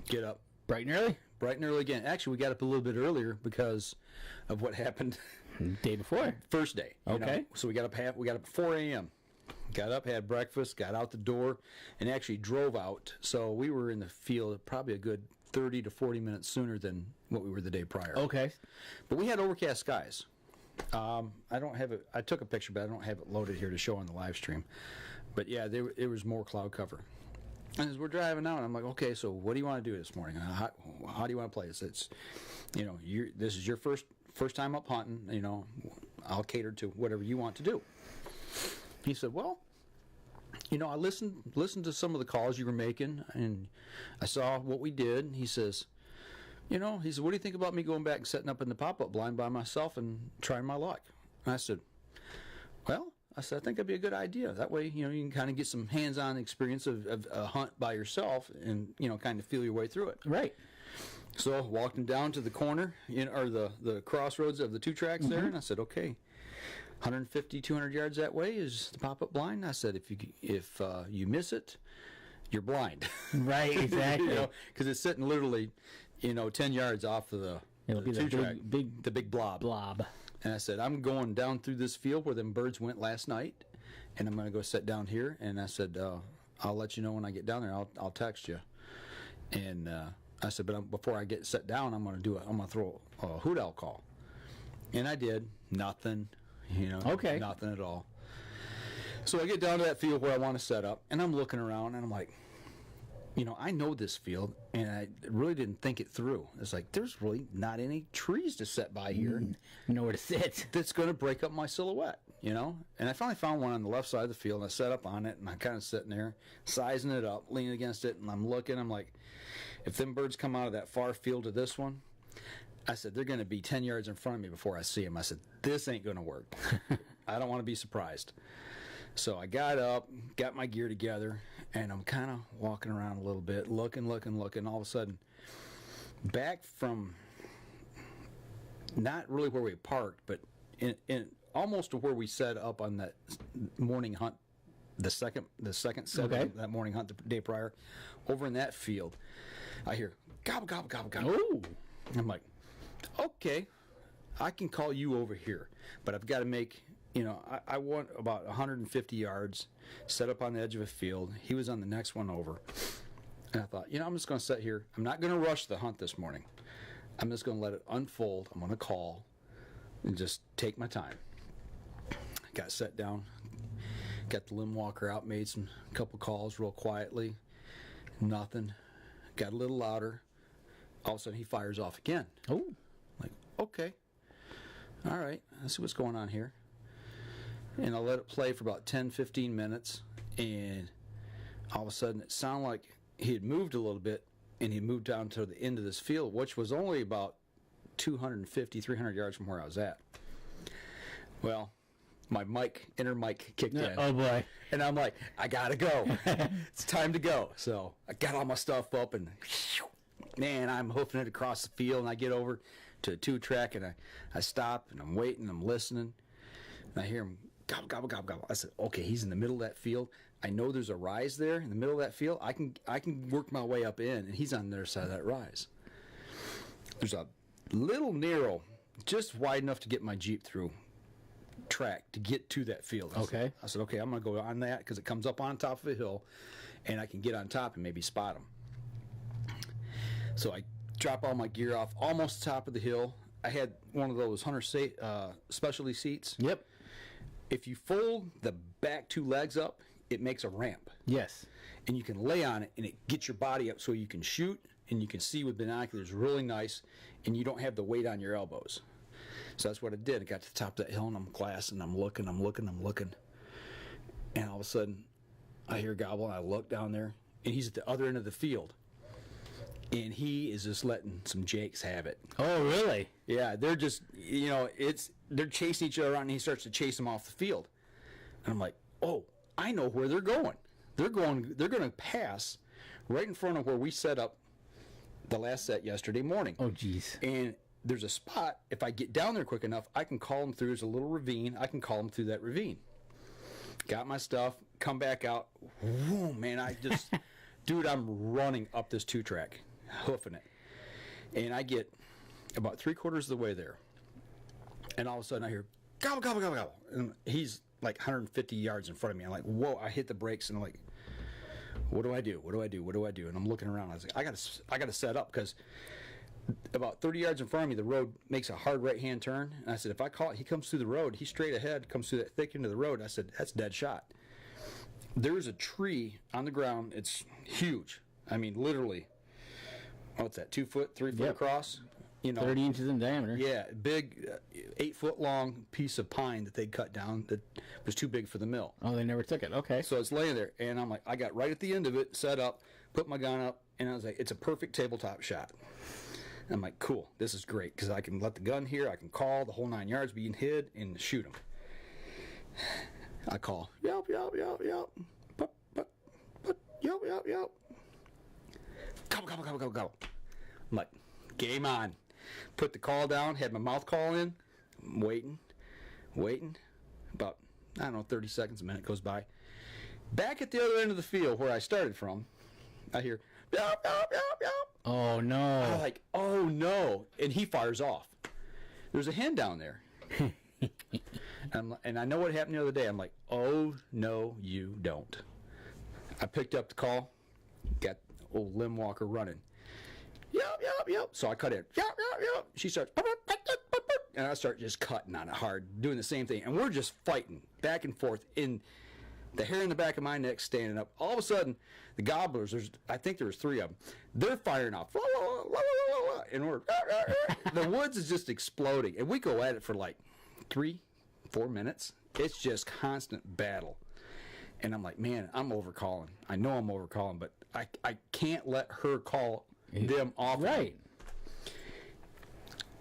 [SPEAKER 2] Get up.
[SPEAKER 1] Bright and early?
[SPEAKER 2] Bright and early again. Actually, we got up a little bit earlier because of what happened
[SPEAKER 1] day before.
[SPEAKER 2] First day.
[SPEAKER 1] Okay.
[SPEAKER 2] So we got up at 4 a.m. Got up, had breakfast, got out the door, and actually drove out. So we were in the field probably a good 30 to 40 minutes sooner than what we were the day prior.
[SPEAKER 1] Okay.
[SPEAKER 2] But we had overcast skies. I don't have it. I took a picture, but I don't have it loaded here to show on the live stream. But yeah, there was more cloud cover. And as we're driving out, I'm like, okay, so what do you want to do this morning? How do you want to play this? It's, this is your first time up hunting. I'll cater to whatever you want to do. He said, well, I listened to some of the calls you were making, and I saw what we did. He says, what do you think about me going back and setting up in the pop-up blind by myself and trying my luck? And I said, well, I think that'd be a good idea. That way, you can kind of get some hands-on experience of a hunt by yourself and, kind of feel your way through it.
[SPEAKER 1] Right. So
[SPEAKER 2] I walked him down to the corner, or the crossroads of the 2 tracks there, and I said, okay, 150, 200 yards that way is the pop-up blind. I said, if you miss it, you're blind.
[SPEAKER 1] Right, exactly.
[SPEAKER 2] Because it's sitting literally, 10 yards off of
[SPEAKER 1] It'll be the big
[SPEAKER 2] blob. And I said, I'm going down through this field where them birds went last night, and I'm going to go sit down here. And I said, I'll let you know when I get down there. I'll text you. And I said, but before I get set down, I'm going to throw a hoot owl call. And I did. Nothing.
[SPEAKER 1] Okay.
[SPEAKER 2] Nothing at all. So I get down to that field where I want to set up, and I'm looking around, and I'm like, I know this field, and I really didn't think it through. It's like, there's really not any trees to set by here.
[SPEAKER 1] Nowhere to sit.
[SPEAKER 2] That's going to break up my silhouette, And I finally found one on the left side of the field, and I set up on it, and I'm kind of sitting there, sizing it up, leaning against it, and I'm looking. I'm like, if them birds come out of that far field to this one, I said, they're going to be 10 yards in front of me before I see them. I said, this ain't going to work. I don't want to be surprised. So I got up, got my gear together, and I'm kind of walking around a little bit, looking. All of a sudden, back from not really where we parked, but in almost to where we set up on that morning hunt, the second set of that morning hunt the day prior, over in that field, I hear gobble, gobble, gobble, gobble.
[SPEAKER 1] Oh.
[SPEAKER 2] I'm like, okay, I can call you over here, but I've got to make... I want about 150 yards set up on the edge of a field. He was on the next one over. And I thought, I'm just going to sit here. I'm not going to rush the hunt this morning. I'm just going to let it unfold. I'm going to call and just take my time. Got set down. Got the limb walker out. Made a couple calls real quietly. Nothing. Got a little louder. All of a sudden, he fires off again.
[SPEAKER 1] Oh.
[SPEAKER 2] Like, okay. All right. Let's see what's going on here. And I let it play for about 10, 15 minutes, and all of a sudden it sounded like he had moved a little bit, and he moved down to the end of this field, which was only about 250, 300 yards from where I was at. Well, my inner mic kicked in.
[SPEAKER 1] Oh, boy.
[SPEAKER 2] And I'm like, I got to go. It's time to go. So I got all my stuff up, and man, I'm hoofing it across the field, and I get over to a 2-track, and I stop, and I'm waiting, I'm listening, and I hear him gobble, gobble, gobble, gobble. I said, okay, he's in the middle of that field. I know there's a rise there in the middle of that field. I can work my way up in, and he's on the other side of that rise. There's a little narrow, just wide enough to get my Jeep through track to get to that field. I said, okay, I'm going to go on that because it comes up on top of a hill, and I can get on top and maybe spot him. So I drop all my gear off almost the top of the hill. I had one of those hunter specialty seats.
[SPEAKER 1] Yep.
[SPEAKER 2] If you fold the back 2 legs up, it makes a ramp.
[SPEAKER 1] Yes.
[SPEAKER 2] And you can lay on it, and it gets your body up so you can shoot, and you can see with binoculars really nice, and you don't have the weight on your elbows. So that's what I did. I got to the top of that hill, and I'm glassing, I'm looking. And all of a sudden, I hear gobble, and I look down there, and he's at the other end of the field. And he is just letting some jakes have it.
[SPEAKER 1] Oh, really?
[SPEAKER 2] Yeah, they're just, they're chasing each other around, and he starts to chase them off the field. And I'm like, oh, I know where they're going. They're going to pass right in front of where we set up the last set yesterday morning.
[SPEAKER 1] Oh, geez.
[SPEAKER 2] And there's a spot, if I get down there quick enough, I can call them through. There's a little ravine. I can call them through that ravine. Got my stuff, come back out. Whoa, man, dude, I'm running up this 2-track. Hoofing it, and I get about 3/4 of the way there, and all of a sudden I hear gobble, gobble, gobble, gobble, and he's like 150 yards in front of me. I'm like, whoa! I hit the brakes, and I'm like, what do I do? And I'm looking around. I was like, I gotta set up, because about 30 yards in front of me, the road makes a hard right-hand turn, and I said, if I call it, he comes through the road, he's straight ahead, comes through that thick end of the road. I said, that's a dead shot. There's a tree on the ground. It's huge. I mean, literally. What's that, 2 foot, 3 foot across?
[SPEAKER 1] 30 inches in diameter.
[SPEAKER 2] Yeah, big 8 foot long piece of pine that they cut down that was too big for the mill.
[SPEAKER 1] Oh, they never took it. Okay.
[SPEAKER 2] So it's laying there, and I'm like, I got right at the end of it, set up, put my gun up, and I was like, it's a perfect tabletop shot. I'm like, cool, this is great, because I can let the gun here, I can call the whole 9 yards being hid, and shoot him. I call, yelp, yelp, yelp, yelp, but, yelp, yelp, yelp. Gobble, gobble, gobble, gobble, gobble. I'm like, game on. Put the call down, had my mouth call in, I'm waiting. About, 30 seconds, a minute goes by. Back at the other end of the field where I started from, I hear, yelp, yelp, yelp, yelp.
[SPEAKER 1] Oh, no.
[SPEAKER 2] I'm like, oh, no. And he fires off. There's a hen down there. And I know what happened the other day. I'm like, oh, no, you don't. I picked up the call, got old Limb Walker running. Yep. So I cut in. Yep. She starts, and I start just cutting on it hard, doing the same thing. And we're just fighting back and forth. In the hair in the back of my neck standing up. All of a sudden, the gobblers, I think there was 3 of them, they're firing off. And the woods is just exploding. And we go at it for like 3-4 minutes. It's just constant battle. And I'm like, man, I'm overcalling. I know I'm overcalling, but I can't let her call them off.
[SPEAKER 1] Right.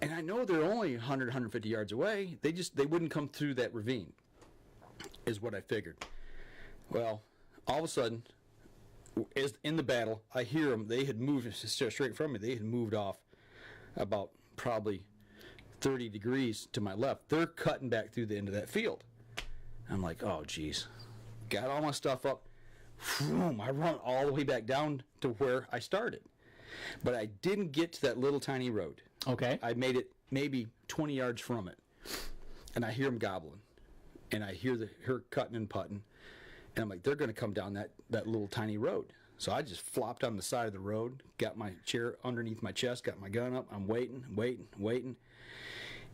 [SPEAKER 2] And I know they're only 100, 150 yards away. They wouldn't come through that ravine, is what I figured. Well, all of a sudden, as in the battle, I hear them. They had moved straight from me. They had moved off about probably 30 degrees to my left. They're cutting back through the end of that field. I'm like, oh, geez. Got all my stuff up. Vroom, I run all the way back down to where I started. But I didn't get to that little tiny road.
[SPEAKER 1] Okay.
[SPEAKER 2] I made it maybe 20 yards from it. And I hear them gobbling. And I hear her cutting and putting. And I'm like, they're going to come down that little tiny road. So I just flopped on the side of the road, got my chair underneath my chest, got my gun up. I'm waiting.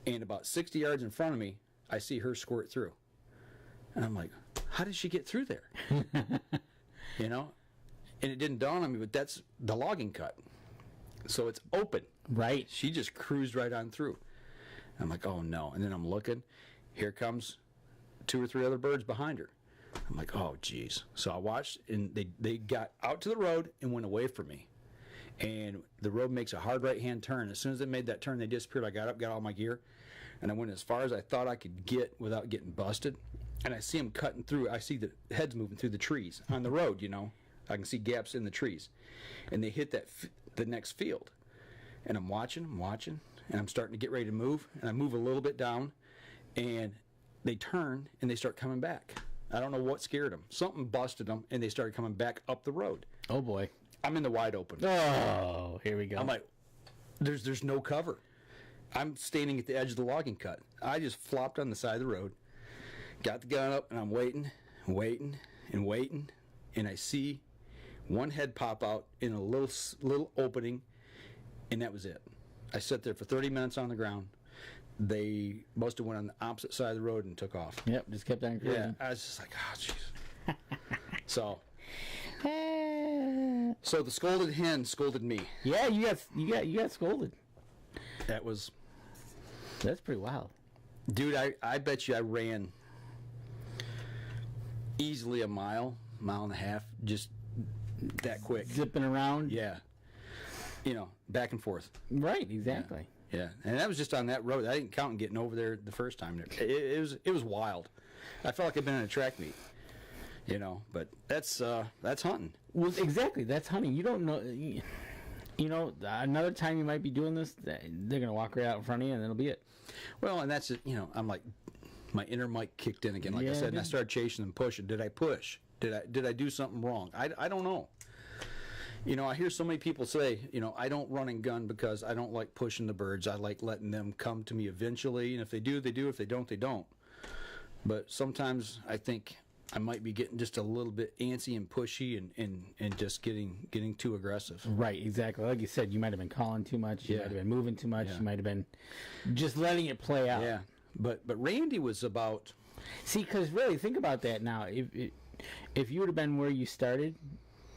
[SPEAKER 2] And about 60 yards in front of me, I see her squirt through. And I'm like, how did she get through there? You know? And it didn't dawn on me, but that's the logging cut. So it's open.
[SPEAKER 1] Right.
[SPEAKER 2] She just cruised right on through. I'm like, oh, no. And then I'm looking. Here comes 2 or 3 other birds behind her. I'm like, oh, geez. So I watched, and they got out to the road and went away from me. And the road makes a hard right-hand turn. As soon as they made that turn, they disappeared. I got up, got all my gear, and I went as far as I thought I could get without getting busted. And I see them cutting through. I see the heads moving through the trees on the road, you know. I can see gaps in the trees. And they hit the next field. And I'm watching, and I'm starting to get ready to move. And I move a little bit down, and they turn, and they start coming back. I don't know what scared them. Something busted them, and they started coming back up the road.
[SPEAKER 1] Oh, boy.
[SPEAKER 2] I'm in the wide open.
[SPEAKER 1] Oh, here we go.
[SPEAKER 2] I'm like, there's no cover. I'm standing at the edge of the logging cut. I just flopped on the side of the road, got the gun up, and I'm waiting. And I see one head pop out in a little opening, and that was it. I sat there for 30 minutes on the ground. They must have went on the opposite side of the road and took off.
[SPEAKER 1] Yep, just kept on cruising.
[SPEAKER 2] Yeah, I was just like, oh, jeez. So the scolded hen scolded me.
[SPEAKER 1] Yeah, you got scolded. That's pretty wild.
[SPEAKER 2] Dude, I bet you I ran easily a mile and a half, just that quick.
[SPEAKER 1] Zipping around.
[SPEAKER 2] Yeah. You know, back and forth.
[SPEAKER 1] Right, exactly.
[SPEAKER 2] Yeah. And that was just on that road. I didn't count on getting over there the first time. It was wild. I felt like I'd been in a track meet. You know, but that's hunting.
[SPEAKER 1] Well, exactly. That's hunting. You don't know. You know, another time you might be doing this, they're going to walk right out in front of you, and that'll be it.
[SPEAKER 2] Well, and that's, you know, I'm like, my inner Mike kicked in again, like
[SPEAKER 1] Yeah,
[SPEAKER 2] I said, and I started chasing and pushing. Did I push? Did I do something wrong? I don't know. You know, I hear so many people say, you know, I don't run and gun because I don't like pushing the birds. I like letting them come to me eventually, and if they do, they do. If they don't, they don't. But sometimes I think I might be getting just a little bit antsy and pushy and just getting too aggressive.
[SPEAKER 1] Right, exactly. Like you said, you might have been calling too much. You might have been moving too much. You might have been just letting it play out.
[SPEAKER 2] Yeah, but Randy was about...
[SPEAKER 1] See, because really, think about that now. If you would have been where you started,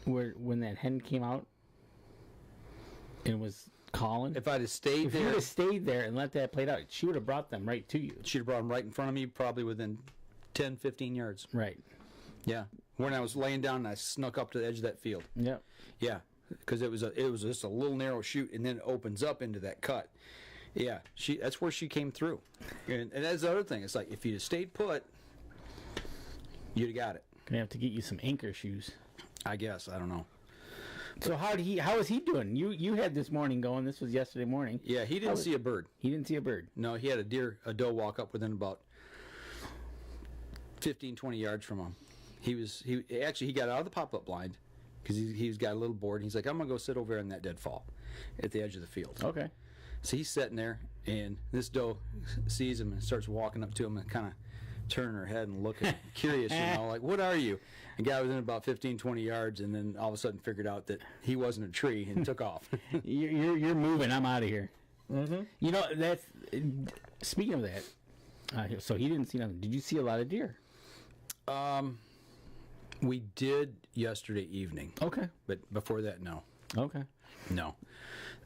[SPEAKER 1] when that hen came out and was calling...
[SPEAKER 2] If I'd have stayed
[SPEAKER 1] there... If you would have stayed there and let that play out, she would have brought them right to you.
[SPEAKER 2] She'd have brought them right in front of me, probably within 10, 15 yards.
[SPEAKER 1] Right.
[SPEAKER 2] Yeah. When I was laying down and I snuck up to the edge of that field.
[SPEAKER 1] Yep.
[SPEAKER 2] Yeah. Because it was just a little narrow chute, and then it opens up into that cut. Yeah. That's where she came through. And that's the other thing. It's like, if you'd have stayed put, you'd have got it.
[SPEAKER 1] Gonna have to get you some anchor shoes.
[SPEAKER 2] I guess. I don't know.
[SPEAKER 1] So how is he doing? You had this morning going. This was yesterday morning.
[SPEAKER 2] Yeah, he didn't see a bird.
[SPEAKER 1] He didn't see a bird.
[SPEAKER 2] No, he had a doe walk up within about 15, 20 yards from him. He got out of the pop-up blind, because he's got a little board. And he's like, I'm going to go sit over there in that deadfall at the edge of the field.
[SPEAKER 1] Okay.
[SPEAKER 2] So he's sitting there, and this doe sees him and starts walking up to him and kind of turning her head and looking curious, like, what are you? The guy was in about 15, 20 yards, and then all of a sudden figured out that he wasn't a tree and took off.
[SPEAKER 1] You're moving. I'm out of here. Mm-hmm. That's speaking of that. So he didn't see nothing. Did you see a lot of deer?
[SPEAKER 2] We did yesterday evening.
[SPEAKER 1] Okay.
[SPEAKER 2] But before that, no.
[SPEAKER 1] Okay.
[SPEAKER 2] No.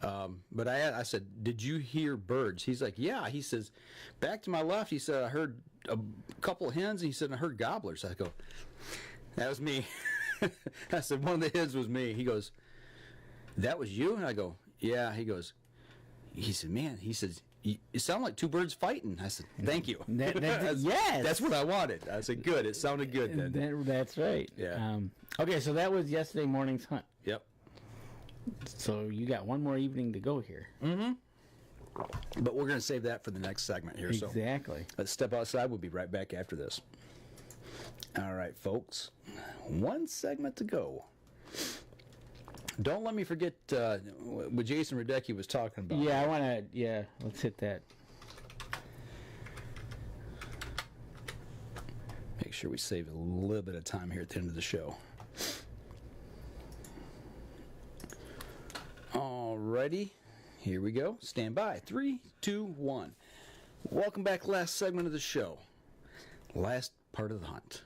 [SPEAKER 2] But I said, did you hear birds? He's like, yeah. He says, back to my left, he said, I heard a couple of hens. And he said, I heard gobblers. I go, that was me. I said, one of the hens was me. He goes, that was you? And I go, yeah. He said, man, he says, it sounded like two birds fighting. I said, thank you.
[SPEAKER 1] Yes.
[SPEAKER 2] That's what I wanted. I said, good. It sounded good then.
[SPEAKER 1] That's right.
[SPEAKER 2] Yeah.
[SPEAKER 1] Okay, so that was yesterday morning's hunt.
[SPEAKER 2] Yep.
[SPEAKER 1] So you got one more evening to go here.
[SPEAKER 2] Mm-hmm. But we're going to save that for the next segment here.
[SPEAKER 1] Exactly.
[SPEAKER 2] So let's step outside. We'll be right back after this. All right, folks. One segment to go. Don't let me forget what Jason Radecki was talking about.
[SPEAKER 1] Yeah, I want to, let's hit that.
[SPEAKER 2] Make sure we save a little bit of time here at the end of the show. Alrighty, here we go. Stand by. 3, 2, 1. Welcome back. Last segment of the show. Last part of the hunt.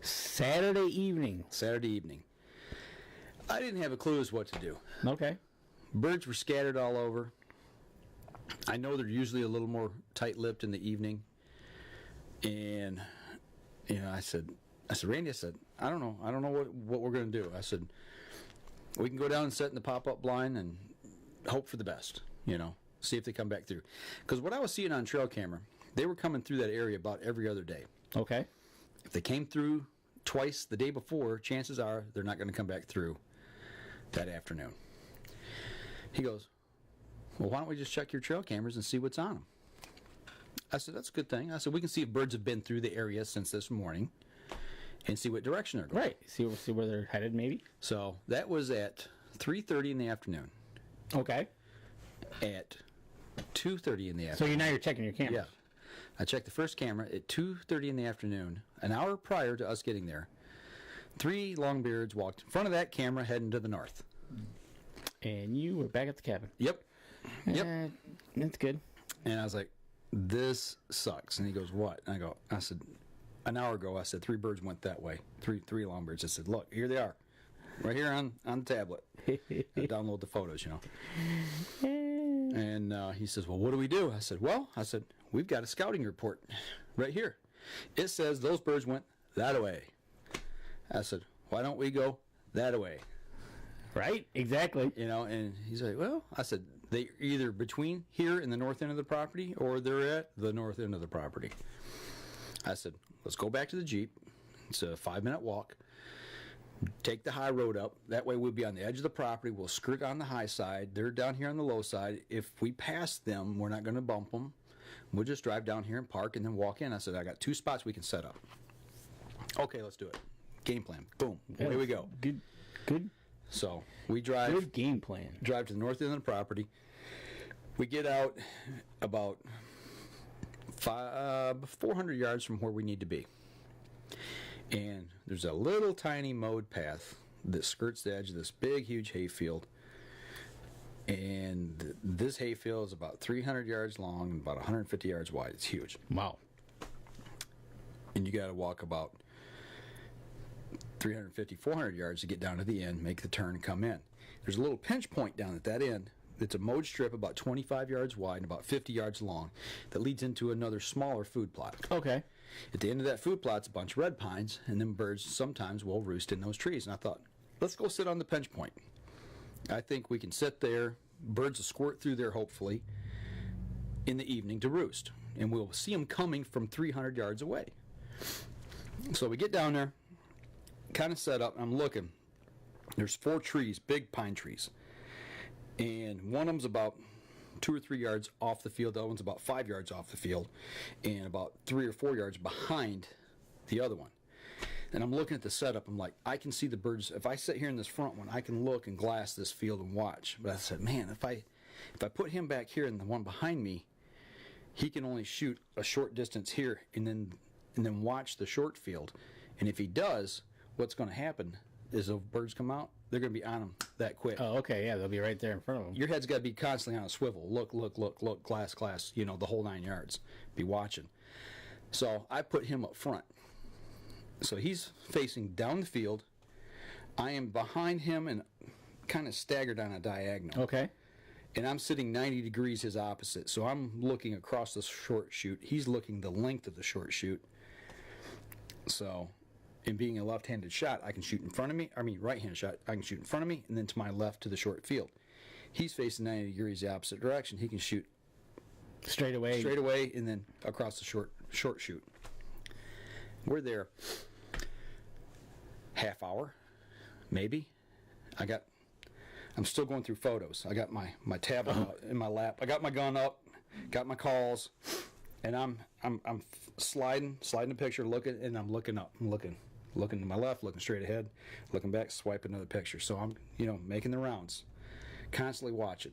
[SPEAKER 1] Saturday evening.
[SPEAKER 2] I didn't have a clue as what to do.
[SPEAKER 1] Okay.
[SPEAKER 2] Birds were scattered all over. I know they're usually a little more tight-lipped in the evening. And, I said, Randy, I don't know what we're going to do. I said, we can go down and sit in the pop-up blind and hope for the best, see if they come back through. Because what I was seeing on trail camera, they were coming through that area about every other day.
[SPEAKER 1] Okay.
[SPEAKER 2] If they came through twice the day before, chances are they're not going to come back through that afternoon. He goes, well, why don't we just check your trail cameras and see what's on them? I said, that's a good thing. I said, we can see if birds have been through the area since this morning and see what direction they're going.
[SPEAKER 1] Right. See where they're headed, maybe.
[SPEAKER 2] So that was at 3:30 in the afternoon.
[SPEAKER 1] Okay.
[SPEAKER 2] At 2:30 in the afternoon.
[SPEAKER 1] So you're checking your cameras.
[SPEAKER 2] Yeah. I checked the first camera at 2:30 in the afternoon, an hour prior to us getting there. 3 longbeards walked in front of that camera heading to the north.
[SPEAKER 1] And you were back at the cabin.
[SPEAKER 2] Yep.
[SPEAKER 1] That's good.
[SPEAKER 2] And I was like, this sucks. And he goes, what? And I said, an hour ago, I said 3 birds went that way. Three longbeards. I said, look, here they are. Right here on the tablet. I download the photos, And he says, well, what do we do? I said, we've got a scouting report right here. It says those birds went that way. I said, why don't we go that way?
[SPEAKER 1] Right, exactly.
[SPEAKER 2] And he's like, well, I said, they're either between here and the north end of the property or they're at the north end of the property. I said, let's go back to the Jeep. It's a 5-minute walk. Take the high road up. That way we'll be on the edge of the property. We'll skirt on the high side. They're down here on the low side. If we pass them, we're not going to bump them. We'll just drive down here and park and then walk in. I said, I got 2 spots we can set up. Okay, let's do it. Game plan. Boom. Away we go.
[SPEAKER 1] Good.
[SPEAKER 2] So we drive.
[SPEAKER 1] Good game plan.
[SPEAKER 2] Drive to the north end of the property. We get out about 400 yards from where we need to be. And there's a little tiny mowed path that skirts the edge of this big, huge hayfield. And this hayfield is about 300 yards long and about 150 yards wide. It's huge.
[SPEAKER 1] Wow.
[SPEAKER 2] And you got to walk about 350, 400 yards to get down to the end, make the turn, and come in. There's a little pinch point down at that end. It's a mowed strip about 25 yards wide and about 50 yards long that leads into another smaller food plot.
[SPEAKER 1] Okay.
[SPEAKER 2] At the end of that food plot's a bunch of red pines, and then birds sometimes will roost in those trees. And I thought, let's go sit on the pinch point. I think we can sit there. Birds will squirt through there, hopefully, in the evening to roost. And we'll see them coming from 300 yards away. So we get down there, kind of set up, and I'm looking. There's 4 trees, big pine trees. And one of them's about 2 or 3 yards off the field. The other one's about 5 yards off the field. And about 3 or 4 yards behind the other one. And I'm looking at the setup. I'm like, I can see the birds. If I sit here in this front one, I can look and glass this field and watch. But I said, man, if I put him back here and the one behind me, he can only shoot a short distance here and then watch the short field. And if he does, what's going to happen is if birds come out, they're going to be on him that quick.
[SPEAKER 1] Oh, okay, yeah, they'll be right there in front of them.
[SPEAKER 2] Your head's got to be constantly on a swivel. Look, glass, the whole 9 yards. Be watching. So I put him up front. So he's facing down the field. I am behind him and kind of staggered on a diagonal.
[SPEAKER 1] Okay.
[SPEAKER 2] And I'm sitting 90 degrees his opposite. So I'm looking across the short shoot. He's looking the length of the short shoot. So, in being a left-handed shot, I can shoot in front of me. Right-handed shot, I can shoot in front of me and then to my left to the short field. He's facing 90 degrees the opposite direction. He can shoot
[SPEAKER 1] straight away
[SPEAKER 2] and then across the short shoot. We're there half hour, maybe. I'm still going through photos. I got my tablet out in my lap. I got my gun up, got my calls, and I'm sliding the picture, looking, and I'm looking up. I'm looking to my left, looking straight ahead, looking back, swipe another picture. So I'm, making the rounds, constantly watching.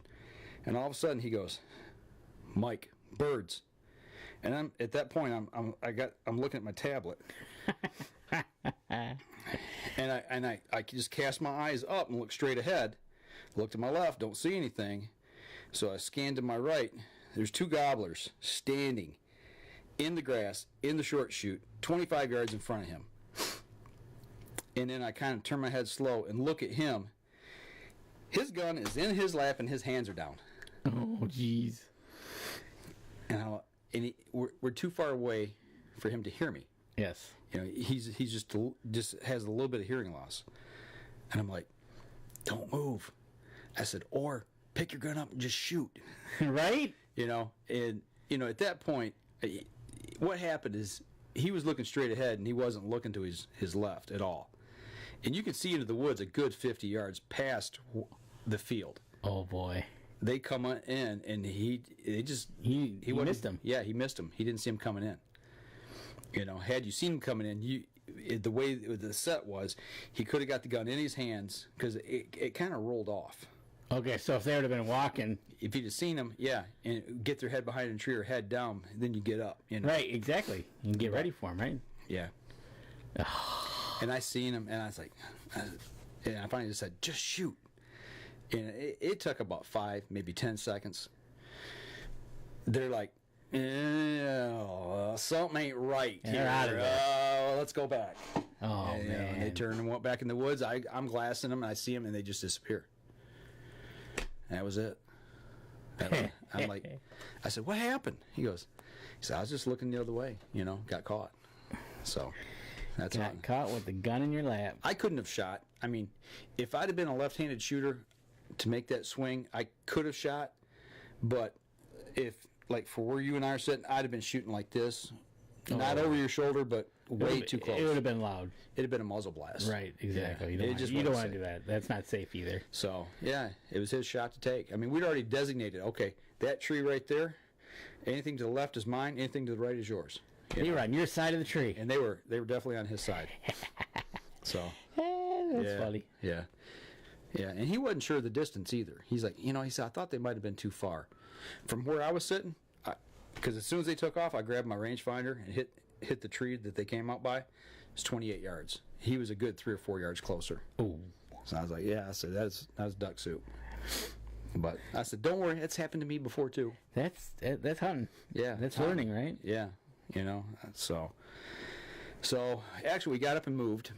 [SPEAKER 2] And all of a sudden he goes, "Mike, birds." And I'm at that point I'm looking at my tablet. and I just cast my eyes up and look straight ahead. Look to my left, don't see anything. So I scanned to my right. There's 2 gobblers standing in the grass, in the short shoot, 25 yards in front of him. And then I kind of turn my head slow and look at him. His gun is in his lap and his hands are down.
[SPEAKER 1] Oh, jeez.
[SPEAKER 2] And we're too far away for him to hear me.
[SPEAKER 1] Yes.
[SPEAKER 2] He's just has a little bit of hearing loss. And I'm like, don't move. I said, or pick your gun up and just shoot.
[SPEAKER 1] Right?
[SPEAKER 2] At that point, what happened is he was looking straight ahead and he wasn't looking to his left at all. And you could see into the woods a good 50 yards past the field.
[SPEAKER 1] Oh, boy.
[SPEAKER 2] They come in and he
[SPEAKER 1] missed him.
[SPEAKER 2] Yeah, he missed him. He didn't see him coming in. Had you seen him coming in, the way the set was, he could have got the gun in his hands because it kind of rolled off.
[SPEAKER 1] Okay, so if they would have been walking,
[SPEAKER 2] if you'd have seen them, and get their head behind a tree or head down, then you get up.
[SPEAKER 1] Right, exactly. You can get ready for them, right?
[SPEAKER 2] Yeah. And I seen him, and I was like, and I finally just said, just shoot. And it took about 5, maybe 10 seconds. They're like, something ain't right here.
[SPEAKER 1] They're out of there.
[SPEAKER 2] Let's go back.
[SPEAKER 1] Oh,
[SPEAKER 2] and,
[SPEAKER 1] man.
[SPEAKER 2] And they turned and went back in the woods. I'm glassing them, and I see them, and they just disappear. And that was it. I'm like, I said, what happened? He said, I was just looking the other way, got caught. So that's
[SPEAKER 1] got caught with the gun in your lap.
[SPEAKER 2] I couldn't have shot. I mean, if I'd have been a left-handed shooter to make that swing, I could have shot. But if, like, for where you and I are sitting, I'd have been shooting like this. Not over your shoulder, but way too close.
[SPEAKER 1] It would have been loud.
[SPEAKER 2] It'd have been a muzzle blast.
[SPEAKER 1] Right, exactly.
[SPEAKER 2] Yeah,
[SPEAKER 1] You don't want to do that. That's not safe either.
[SPEAKER 2] So, yeah, it was his shot to take. I mean, we'd already designated, okay, that tree right there, anything to the left is mine, anything to the right is yours.
[SPEAKER 1] You were on your side of the tree.
[SPEAKER 2] And they were definitely on his side. So.
[SPEAKER 1] That's funny.
[SPEAKER 2] Yeah. Yeah, and he wasn't sure of the distance either. He's like, he said, I thought they might have been too far. From where I was sitting, because as soon as they took off, I grabbed my rangefinder and hit the tree that they came out by. It's 28 yards. He was a good 3 or 4 yards closer.
[SPEAKER 1] Ooh.
[SPEAKER 2] So I was like, yeah, I said, that's duck soup. But I said, don't worry, it's happened to me before too.
[SPEAKER 1] That's hunting.
[SPEAKER 2] Yeah.
[SPEAKER 1] That's learning, right?
[SPEAKER 2] Yeah. So actually we got up and moved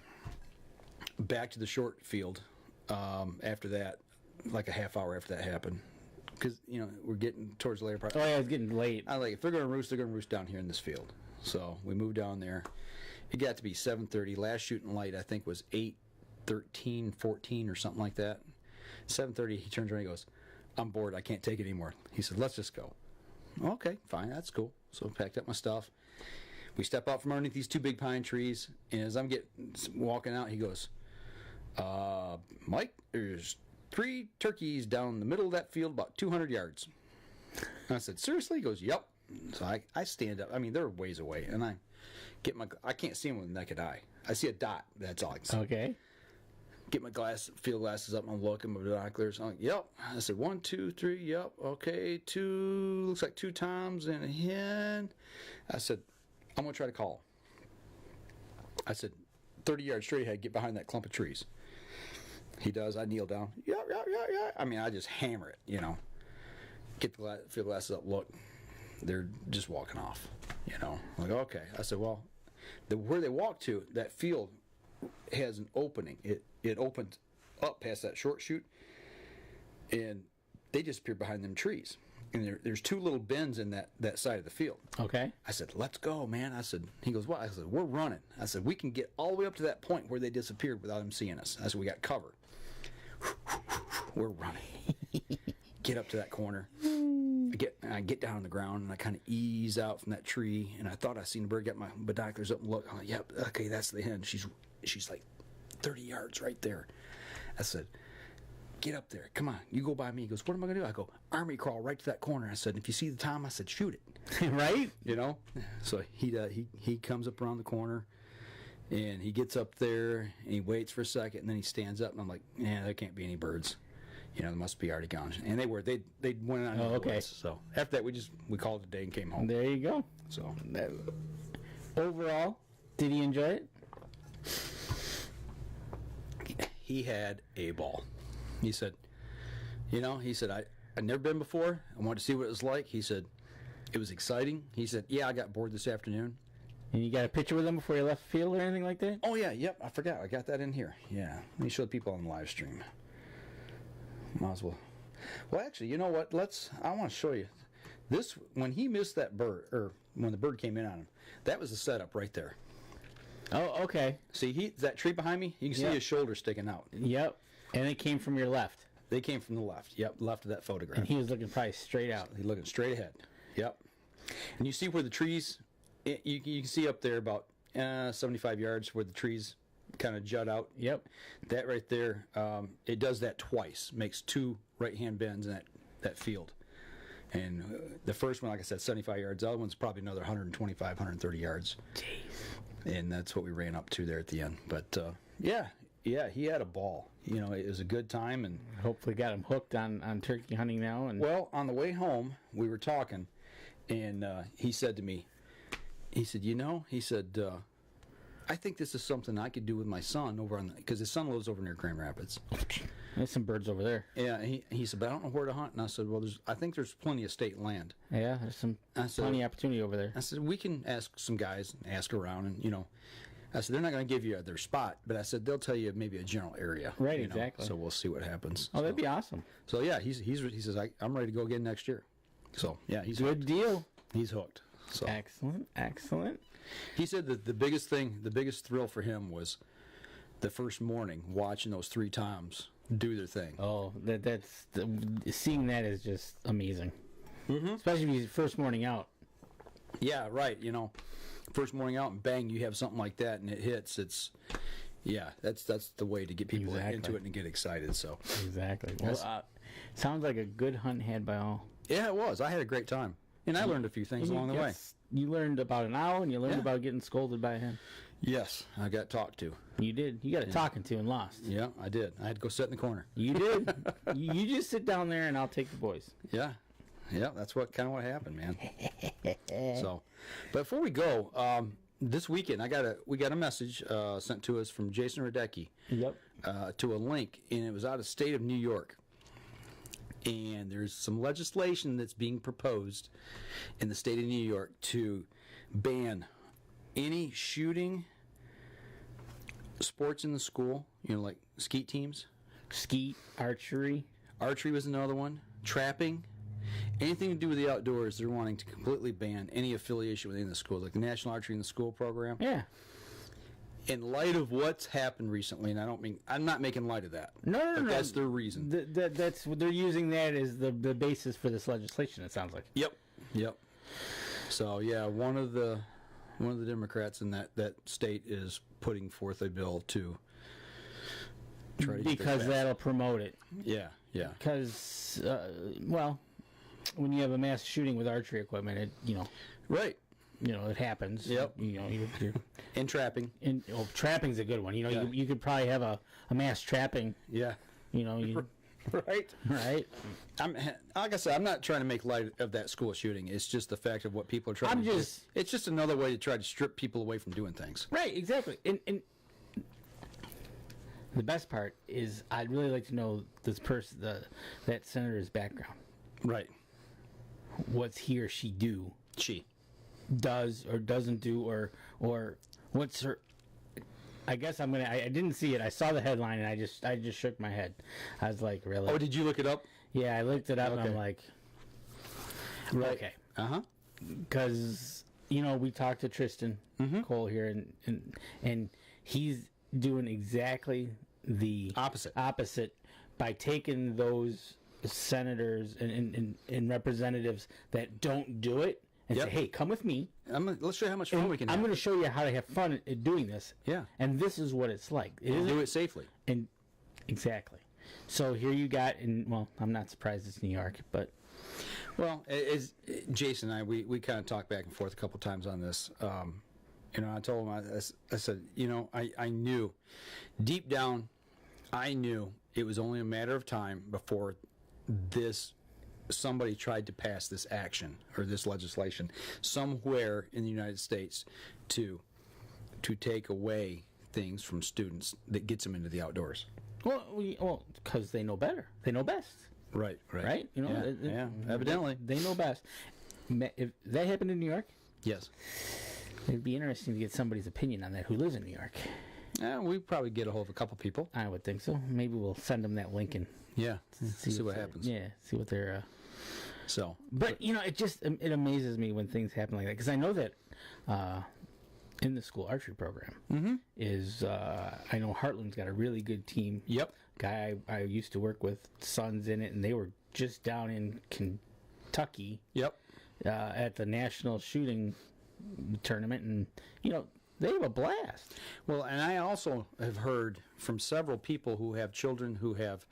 [SPEAKER 2] back to the short field after that, like a half hour after that happened. Because, we're getting towards the later part.
[SPEAKER 1] Oh, yeah, it's getting late.
[SPEAKER 2] I was like, if they're going to roost, they're going to roost down here in this field. So we moved down there. It got to be 7:30. Last shooting light, I think, was 8:13, 14 or something like that. 7:30, he turns around and he goes, I'm bored. I can't take it anymore. He said, let's just go. Okay, fine. That's cool. So I packed up my stuff. We step out from underneath these 2 big pine trees. And as I'm walking out, he goes, Mike, there's 3 turkeys down the middle of that field, about 200 yards. And I said, seriously? He goes, yep. So I stand up. I mean, they're ways away. And I I can't see them with the naked eye. I see a dot. That's all I can see.
[SPEAKER 1] Okay.
[SPEAKER 2] Get my field glasses up, and I'm looking at my binoculars. I'm like, yep. I said, 1, 2, 3, yep. Okay, 2, looks like 2 times and a hen. I said, I'm going to try to call. I said, 30 yards straight ahead, get behind that clump of trees. He does. I kneel down. Yeah. I mean, I just hammer it, Get the field glasses up, look. They're just walking off, I'm like, okay. I said, well, where they walk to, that field has an opening. It opened up past that short chute, and they disappeared behind them trees. And there's 2 little bends in that side of the field.
[SPEAKER 1] Okay.
[SPEAKER 2] I said, let's go, man. I said, he goes, what? I said, we're running. I said, we can get all the way up to that point where they disappeared without them seeing us. I said, we got cover. We're running. Get up to that corner. I get down on the ground, and I kind of ease out from that tree, and I thought I seen the bird. Got my binoculars up and look. I'm like, yep, okay, that's the hen. She's like 30 yards right there. I said, get up there. Come on, you go by me. He goes, what am I going to do? I go, army crawl right to that corner. I said, if you see the tom, I said, shoot it.
[SPEAKER 1] Right?
[SPEAKER 2] So he comes up around the corner, and he gets up there, and he waits for a second, and then he stands up, and I'm like, there can't be any birds. They must be already gone. And they went on.
[SPEAKER 1] Oh, okay.
[SPEAKER 2] So after that, we called it a day and came home.
[SPEAKER 1] There you go.
[SPEAKER 2] So
[SPEAKER 1] overall, did he enjoy it?
[SPEAKER 2] He had a ball. He said, I'd never been before. I wanted to see what it was like. He said, it was exciting. He said, yeah, I got bored this afternoon.
[SPEAKER 1] And you got a picture with him before you left the field or anything like that?
[SPEAKER 2] Oh, yeah, yep. I forgot. I got that in here. Yeah. Let me show the people on the live stream. Might as well. Well, actually, you know what? I want to show you. This, when he missed that bird, or when the bird came in on him, that was the setup right there.
[SPEAKER 1] Oh, okay.
[SPEAKER 2] See, that tree behind me? You can see his shoulder sticking out.
[SPEAKER 1] Yep. And it came from your left.
[SPEAKER 2] They came from the left. Yep, left of that photograph.
[SPEAKER 1] And he was looking probably straight out.
[SPEAKER 2] He's looking straight ahead. Yep. And you see where the trees, you can see up there about 75 yards where the trees kind of jut out.
[SPEAKER 1] Yep.
[SPEAKER 2] That right there, it does that twice. Makes 2 right-hand bends in that field. And the first one, like I said, 75 yards. The other one's probably another 125, 130 yards. Jeez. And that's what we ran up to there at the end. But, yeah, he had a ball. It was a good time. And
[SPEAKER 1] hopefully got him hooked on turkey hunting now. And
[SPEAKER 2] well, on the way home, we were talking, and he said to me, he said, I think this is something I could do with my son because his son lives over near Grand Rapids.
[SPEAKER 1] There's some birds over there.
[SPEAKER 2] Yeah, he said, but I don't know where to hunt. And I said, well, I think there's plenty of state land.
[SPEAKER 1] Yeah, there's plenty of opportunity over there.
[SPEAKER 2] I said, we can ask some guys, ask around, and I said, they're not going to give you their spot, but I said, they'll tell you maybe a general area.
[SPEAKER 1] Right, exactly.
[SPEAKER 2] So we'll see what happens.
[SPEAKER 1] Oh, that'd be awesome.
[SPEAKER 2] So yeah, he says, I'm ready to go again next year. So yeah, he's
[SPEAKER 1] good deal.
[SPEAKER 2] He's hooked. So
[SPEAKER 1] excellent.
[SPEAKER 2] He said that the biggest thrill for him was the first morning watching those 3 toms do their thing.
[SPEAKER 1] Oh, seeing that is just amazing.
[SPEAKER 2] Mm-hmm.
[SPEAKER 1] Especially if he's first morning out.
[SPEAKER 2] Yeah, right. First morning out and bang, you have something like that and it hits. That's the way to get people into it and get excited. So
[SPEAKER 1] exactly. Well, sounds like a good hunt had by all.
[SPEAKER 2] Yeah, it was. I had a great time, and I learned a few things along the way.
[SPEAKER 1] You learned about an owl, and you learned about getting scolded by him.
[SPEAKER 2] Yes, I got talked to.
[SPEAKER 1] You did. You got a talking to and lost.
[SPEAKER 2] Yeah, I did. I had to go sit in the corner.
[SPEAKER 1] You did. You just sit down there, and I'll take the boys.
[SPEAKER 2] Yeah, that's what happened, man. So, but before we go, this weekend we got a message sent to us from Jason Radecki.
[SPEAKER 1] Yep.
[SPEAKER 2] To a link, and it was out of state of New York. And there's some legislation that's being proposed in the state of New York to ban any shooting sports in the school, like skeet teams.
[SPEAKER 1] Skeet, archery.
[SPEAKER 2] Archery was another one. Trapping. Anything to do with the outdoors, they're wanting to completely ban any affiliation within the schools, like the National Archery in the School program.
[SPEAKER 1] Yeah.
[SPEAKER 2] In light of what's happened recently, and I'm not making light of that.
[SPEAKER 1] No.
[SPEAKER 2] That's their reason.
[SPEAKER 1] That's they're using that as the basis for this legislation. It sounds like.
[SPEAKER 2] Yep. So yeah, one of the Democrats in that state is putting forth a bill to try to
[SPEAKER 1] because that'll promote it.
[SPEAKER 2] Yeah.
[SPEAKER 1] Because when you have a mass shooting with archery equipment,
[SPEAKER 2] Right.
[SPEAKER 1] it happens.
[SPEAKER 2] Yep.
[SPEAKER 1] You're
[SPEAKER 2] And trapping.
[SPEAKER 1] Trapping's a good one.
[SPEAKER 2] Yeah.
[SPEAKER 1] You could probably have a mass trapping.
[SPEAKER 2] Yeah. Right.
[SPEAKER 1] Right.
[SPEAKER 2] Like I said, I'm not trying to make light of that school shooting. It's just the fact of what people are trying to do. It's just another way to try to strip people away from doing things.
[SPEAKER 1] Right, exactly. And the best part is I'd really like to know this person, that senator's background.
[SPEAKER 2] Right.
[SPEAKER 1] What's he or she do?
[SPEAKER 2] She.
[SPEAKER 1] Does or doesn't do, or what's her... I guess I didn't see it. I saw the headline and I just shook my head. I was like, really?
[SPEAKER 2] Oh, did you look it up?
[SPEAKER 1] Yeah, I looked it up and I'm like,
[SPEAKER 2] right.
[SPEAKER 1] Okay.
[SPEAKER 2] Uh-huh.
[SPEAKER 1] Because, we talked to Tristan Cole here and he's doing exactly the opposite by taking those senators and representatives that don't do it and say, hey, come with me.
[SPEAKER 2] Let's show you how much fun we can have.
[SPEAKER 1] I'm going to show you how to have fun at doing this.
[SPEAKER 2] Yeah.
[SPEAKER 1] And this is what it's like.
[SPEAKER 2] Do it safely.
[SPEAKER 1] And exactly. So here you got, I'm not surprised it's New York, but...
[SPEAKER 2] Well, as Jason and I, we kind of talked back and forth a couple times on this. I told him, I said, I knew, deep down, I knew it was only a matter of time before somebody tried to pass this action or this legislation somewhere in the United States to take away things from students that gets them into the outdoors.
[SPEAKER 1] Well, because they know better. They know best.
[SPEAKER 2] Right.
[SPEAKER 1] Right?
[SPEAKER 2] Yeah, evidently.
[SPEAKER 1] They know best. If that happened in New York,
[SPEAKER 2] yes,
[SPEAKER 1] it'd be interesting to get somebody's opinion on that who lives in New York.
[SPEAKER 2] Yeah, we'd probably get a hold of a couple people.
[SPEAKER 1] I would think so. Maybe we'll send them that link and
[SPEAKER 2] see what happens.
[SPEAKER 1] Yeah, see what they're...
[SPEAKER 2] So,
[SPEAKER 1] but it amazes me when things happen like that, because I know that in the school archery program I know Heartland's got a really good team.
[SPEAKER 2] Yep.
[SPEAKER 1] Guy I used to work with, sons in it, and they were just down in Kentucky.
[SPEAKER 2] Yep.
[SPEAKER 1] At the national shooting tournament, and they have a blast.
[SPEAKER 2] Well, and I also have heard from several people who have children who have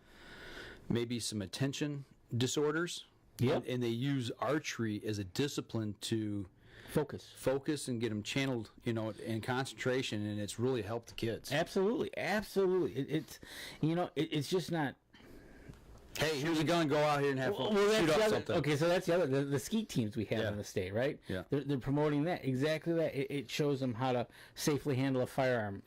[SPEAKER 2] maybe some attention disorders.
[SPEAKER 1] Yep.
[SPEAKER 2] And they use archery as a discipline to focus and get them channeled, in concentration, and it's really helped the kids.
[SPEAKER 1] Absolutely. It's just not.
[SPEAKER 2] Hey, here's a gun. Go out here and have fun. Shoot up something.
[SPEAKER 1] Okay, so that's the other the skeet teams we have in the state, right?
[SPEAKER 2] Yeah.
[SPEAKER 1] They're promoting that exactly that. It shows them how to safely handle a firearm,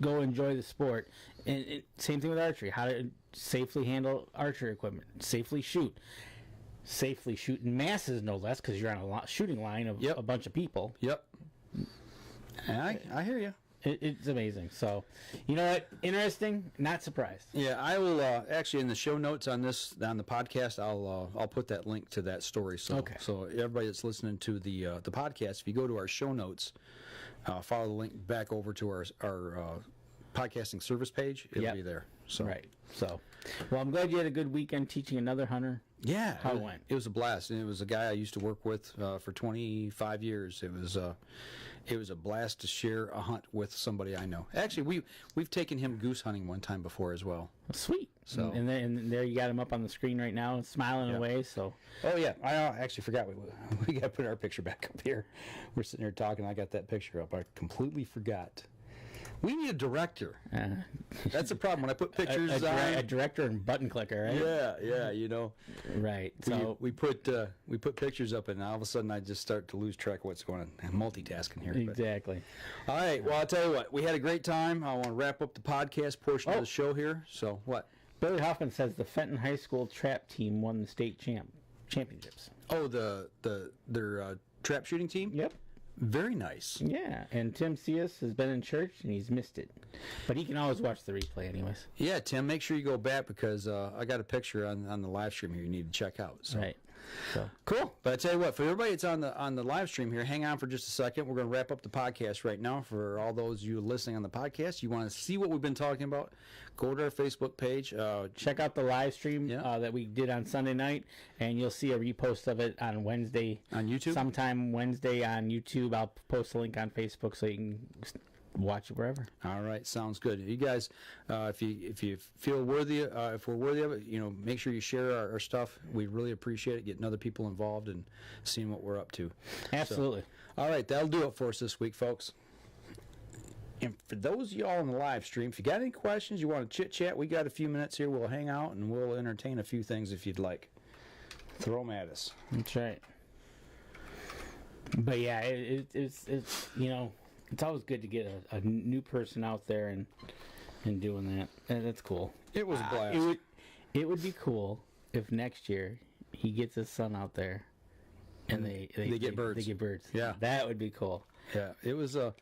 [SPEAKER 1] go enjoy the sport, and same thing with archery. How to safely handle archery equipment, safely shoot in masses, no less, because you're on a shooting line of a bunch of people.
[SPEAKER 2] Yep. And I hear you.
[SPEAKER 1] It's amazing. So, you know what? Interesting. Not surprised.
[SPEAKER 2] Yeah, I will actually in the show notes on the podcast. I'll put that link to that story. So, so everybody that's listening to the podcast, if you go to our show notes, follow the link back over to our podcasting service page. It'll be there. So
[SPEAKER 1] right. So, well, I'm glad you had a good weekend teaching another hunter.
[SPEAKER 2] Yeah,
[SPEAKER 1] how it went.
[SPEAKER 2] It was a blast, and it was a guy I used to work with for 25 years. It was a blast to share a hunt with somebody I know. Actually, we've taken him goose hunting one time before as well.
[SPEAKER 1] Sweet. So and there you got him up on the screen right now, smiling away. So
[SPEAKER 2] I actually forgot we got to put our picture back up here. We're sitting here talking. I got that picture up. I completely forgot. We need a director. That's the problem. When I put pictures on...
[SPEAKER 1] A director and button clicker, right?
[SPEAKER 2] Yeah,
[SPEAKER 1] Right. So
[SPEAKER 2] we put pictures up, and all of a sudden I just start to lose track of what's going on. I'm multitasking here.
[SPEAKER 1] Exactly.
[SPEAKER 2] But. All right. Well, I'll tell you what. We had a great time. I want to wrap up the podcast portion of the show here. So, what?
[SPEAKER 1] Billy Hoffman says the Fenton High School trap team won the state championships.
[SPEAKER 2] Oh, their trap shooting team?
[SPEAKER 1] Yep.
[SPEAKER 2] Very nice.
[SPEAKER 1] Yeah, and Tim Cias has been in church and he's missed it, but he can always watch the replay anyways.
[SPEAKER 2] Yeah, Tim, make sure you go back because I got a picture on the live stream here you need to check out. So.
[SPEAKER 1] Right. So
[SPEAKER 2] cool. But I tell you what, for everybody that's on the live stream here, hang on for just a second. We're going to wrap up the podcast right now. For all those of you listening on the podcast, you want to see what we've been talking about, go to our Facebook page.
[SPEAKER 1] Check out the live stream that we did on Sunday night, and you'll see a repost of it on Wednesday.
[SPEAKER 2] On YouTube?
[SPEAKER 1] Sometime Wednesday on YouTube. I'll post a link on Facebook so you can watch it wherever.
[SPEAKER 2] All right, sounds good. You guys, if you feel worthy, if we're worthy of it, make sure you share our stuff. We really appreciate it, getting other people involved and seeing what we're up to.
[SPEAKER 1] Absolutely.
[SPEAKER 2] So, All right, that'll do it for us this week, folks. And for those of y'all on the live stream, if you got any questions, you want to chit-chat, we got a few minutes here. We'll hang out, and we'll entertain a few things if you'd like. Throw them at us.
[SPEAKER 1] That's right. But yeah, it's you know, it's always good to get a new person out there and doing that. That's cool.
[SPEAKER 2] It was a blast.
[SPEAKER 1] It would be cool if next year he gets his son out there and they get birds. They get birds.
[SPEAKER 2] Yeah,
[SPEAKER 1] that would be cool.
[SPEAKER 2] Yeah, it was a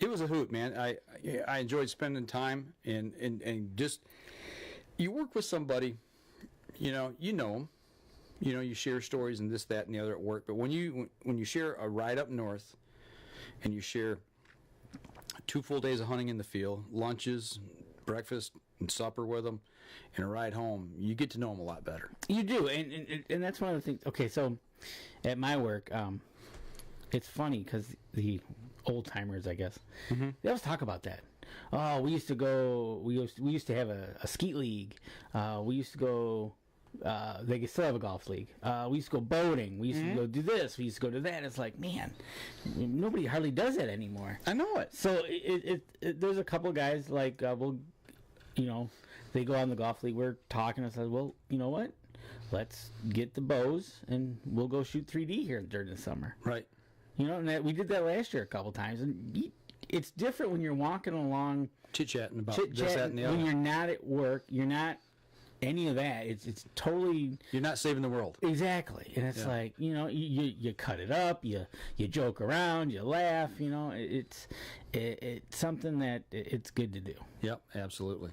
[SPEAKER 2] hoot, man. I enjoyed spending time and just you work with somebody, you know them. You know, you share stories and this, that, and the other at work. But when you share a ride up north, and you share 2 full days of hunting in the field, lunches, breakfast, and supper with them, and a ride home, you get to know them a lot better.
[SPEAKER 1] You do, and that's one of the things. Okay, so at my work, it's funny because the old timers, I guess, they always talk about that. Oh, we used to go. We used to have a skeet league. We used to go. They could still have a golf league. We used to go boating. We used to go do this. We used to go do that. It's like, man, nobody hardly does that anymore.
[SPEAKER 2] I know it.
[SPEAKER 1] So there's a couple of guys like they go on the golf league. We're talking. I said, well, you know what? Let's get the bows and we'll go shoot 3D here during the summer.
[SPEAKER 2] Right.
[SPEAKER 1] You know, and we did that last year a couple times, and it's different when you're walking along,
[SPEAKER 2] chit-chatting about this, that, and the other.
[SPEAKER 1] When you're not at work, you're not any of that. It's totally,
[SPEAKER 2] you're not saving the world.
[SPEAKER 1] Exactly. And it's like, you know, you cut it up, you joke around, you laugh, you know. It's something that it's good to do.
[SPEAKER 2] Yep, absolutely.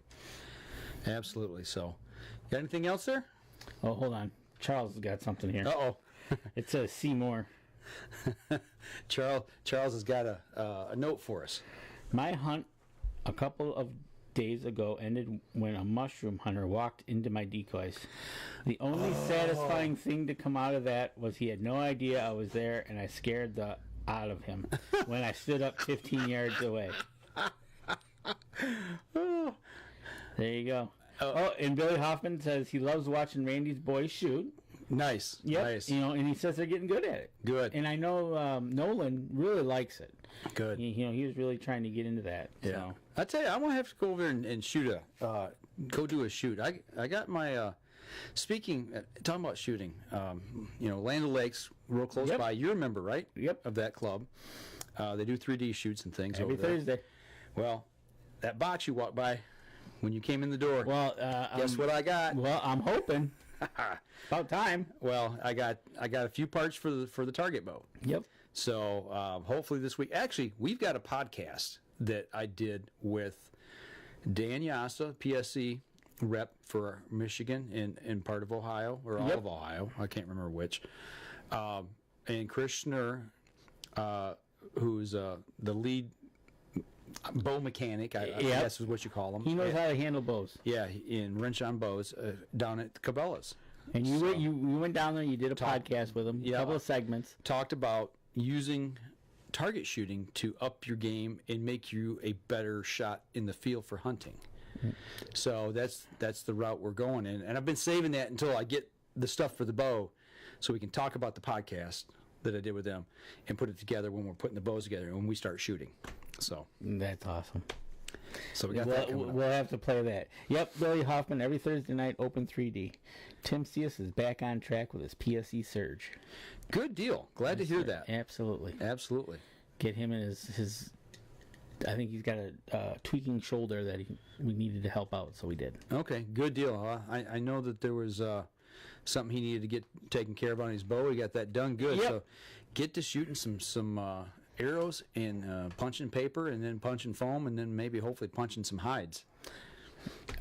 [SPEAKER 2] So, got anything else there?
[SPEAKER 1] Oh, hold on. Charles has got something here.
[SPEAKER 2] Uh-oh.
[SPEAKER 1] It says see more.
[SPEAKER 2] Charles has got a note for us.
[SPEAKER 1] My hunt a couple of days ago ended when a mushroom hunter walked into my decoys. The only satisfying thing to come out of that was he had no idea I was there, and I scared the out of him when I stood up 15 yards away. There you go. Oh, and Billy Hoffman says he loves watching Randy's boys shoot.
[SPEAKER 2] Nice.
[SPEAKER 1] Yep.
[SPEAKER 2] Nice.
[SPEAKER 1] You know, and he says they're getting good at it.
[SPEAKER 2] Good.
[SPEAKER 1] And I know Nolan really likes it.
[SPEAKER 2] Good.
[SPEAKER 1] He was really trying to get into that.
[SPEAKER 2] Yeah.
[SPEAKER 1] So.
[SPEAKER 2] I tell you, I'm gonna have to go over and shoot go do a shoot. I got my talking about shooting. Land O'Lakes, real close by. You remember, right?
[SPEAKER 1] Yep.
[SPEAKER 2] Of that club. They do 3D shoots and things
[SPEAKER 1] every
[SPEAKER 2] over there.
[SPEAKER 1] Thursday.
[SPEAKER 2] Well, that box you walked by when you came in the door.
[SPEAKER 1] Well,
[SPEAKER 2] guess what I got?
[SPEAKER 1] Well, I'm hoping. About time.
[SPEAKER 2] Well, I got a few parts for the target bow.
[SPEAKER 1] Yep.
[SPEAKER 2] So hopefully this week. Actually, we've got a podcast that I did with Dan Yasa, PSC rep for Michigan and part of Ohio, or all of Ohio. I can't remember which. And Chris Schnur, who's the lead bow mechanic, I guess is what you call him.
[SPEAKER 1] He knows how to handle bows.
[SPEAKER 2] Yeah, in wrench on bows down at Cabela's.
[SPEAKER 1] And you went down there. You did a podcast with him. A couple of segments.
[SPEAKER 2] Talked about using target shooting to up your game and make you a better shot in the field for hunting. So that's the route we're going in, and I've been saving that until I get the stuff for the bow, so we can talk about the podcast that I did with them and put it together when we're putting the bows together and when we start shooting. So
[SPEAKER 1] that's awesome.
[SPEAKER 2] So we got that coming up.
[SPEAKER 1] We'll have to play that. Yep, Billy Hoffman every Thursday night, Open 3D. Tim Cius is back on track with his PSE surge.
[SPEAKER 2] Good deal. Glad to hear that.
[SPEAKER 1] Absolutely.
[SPEAKER 2] Absolutely.
[SPEAKER 1] Get him in his. I think he's got a tweaking shoulder that we needed to help out, so we did.
[SPEAKER 2] Okay, good deal. I know that there was something he needed to get taken care of on his bow. He got that done good.
[SPEAKER 1] Yep.
[SPEAKER 2] So get to shooting some arrows and punching paper, and then punching foam, and then maybe hopefully punching some hides.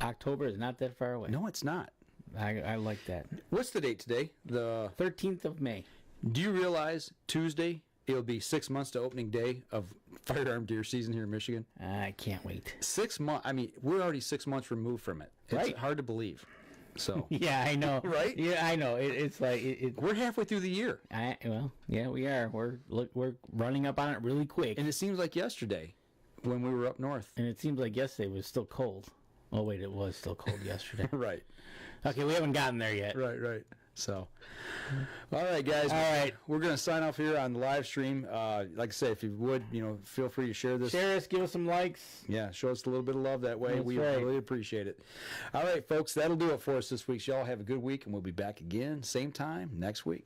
[SPEAKER 1] October is not that far away.
[SPEAKER 2] No, it's not.
[SPEAKER 1] I like that.
[SPEAKER 2] What's the date today? The
[SPEAKER 1] 13th of May.
[SPEAKER 2] Do you realize Tuesday it'll be 6 months to opening day of firearm deer season here in Michigan?
[SPEAKER 1] I can't wait.
[SPEAKER 2] 6 months. I mean, we're already 6 months removed from it. It's hard to believe. So
[SPEAKER 1] yeah, I know.
[SPEAKER 2] Right?
[SPEAKER 1] Yeah, I know. It's like
[SPEAKER 2] we're halfway through the year.
[SPEAKER 1] Yeah, we are. We're running up on it really quick.
[SPEAKER 2] And it seems like yesterday when we were up north.
[SPEAKER 1] And it seems like yesterday was still cold. Oh wait, it was still cold yesterday.
[SPEAKER 2] Right.
[SPEAKER 1] Okay, we haven't gotten there yet.
[SPEAKER 2] Right. So, all right, guys.
[SPEAKER 1] All right.
[SPEAKER 2] We're going to sign off here on the live stream. Like I said, if you would, feel free to share this.
[SPEAKER 1] Share us, give us some likes.
[SPEAKER 2] Yeah, show us a little bit of love that way.
[SPEAKER 1] That's
[SPEAKER 2] We
[SPEAKER 1] right.
[SPEAKER 2] really appreciate it. All right, folks, that'll do it for us this week. Y'all have a good week, and we'll be back again, same time next week.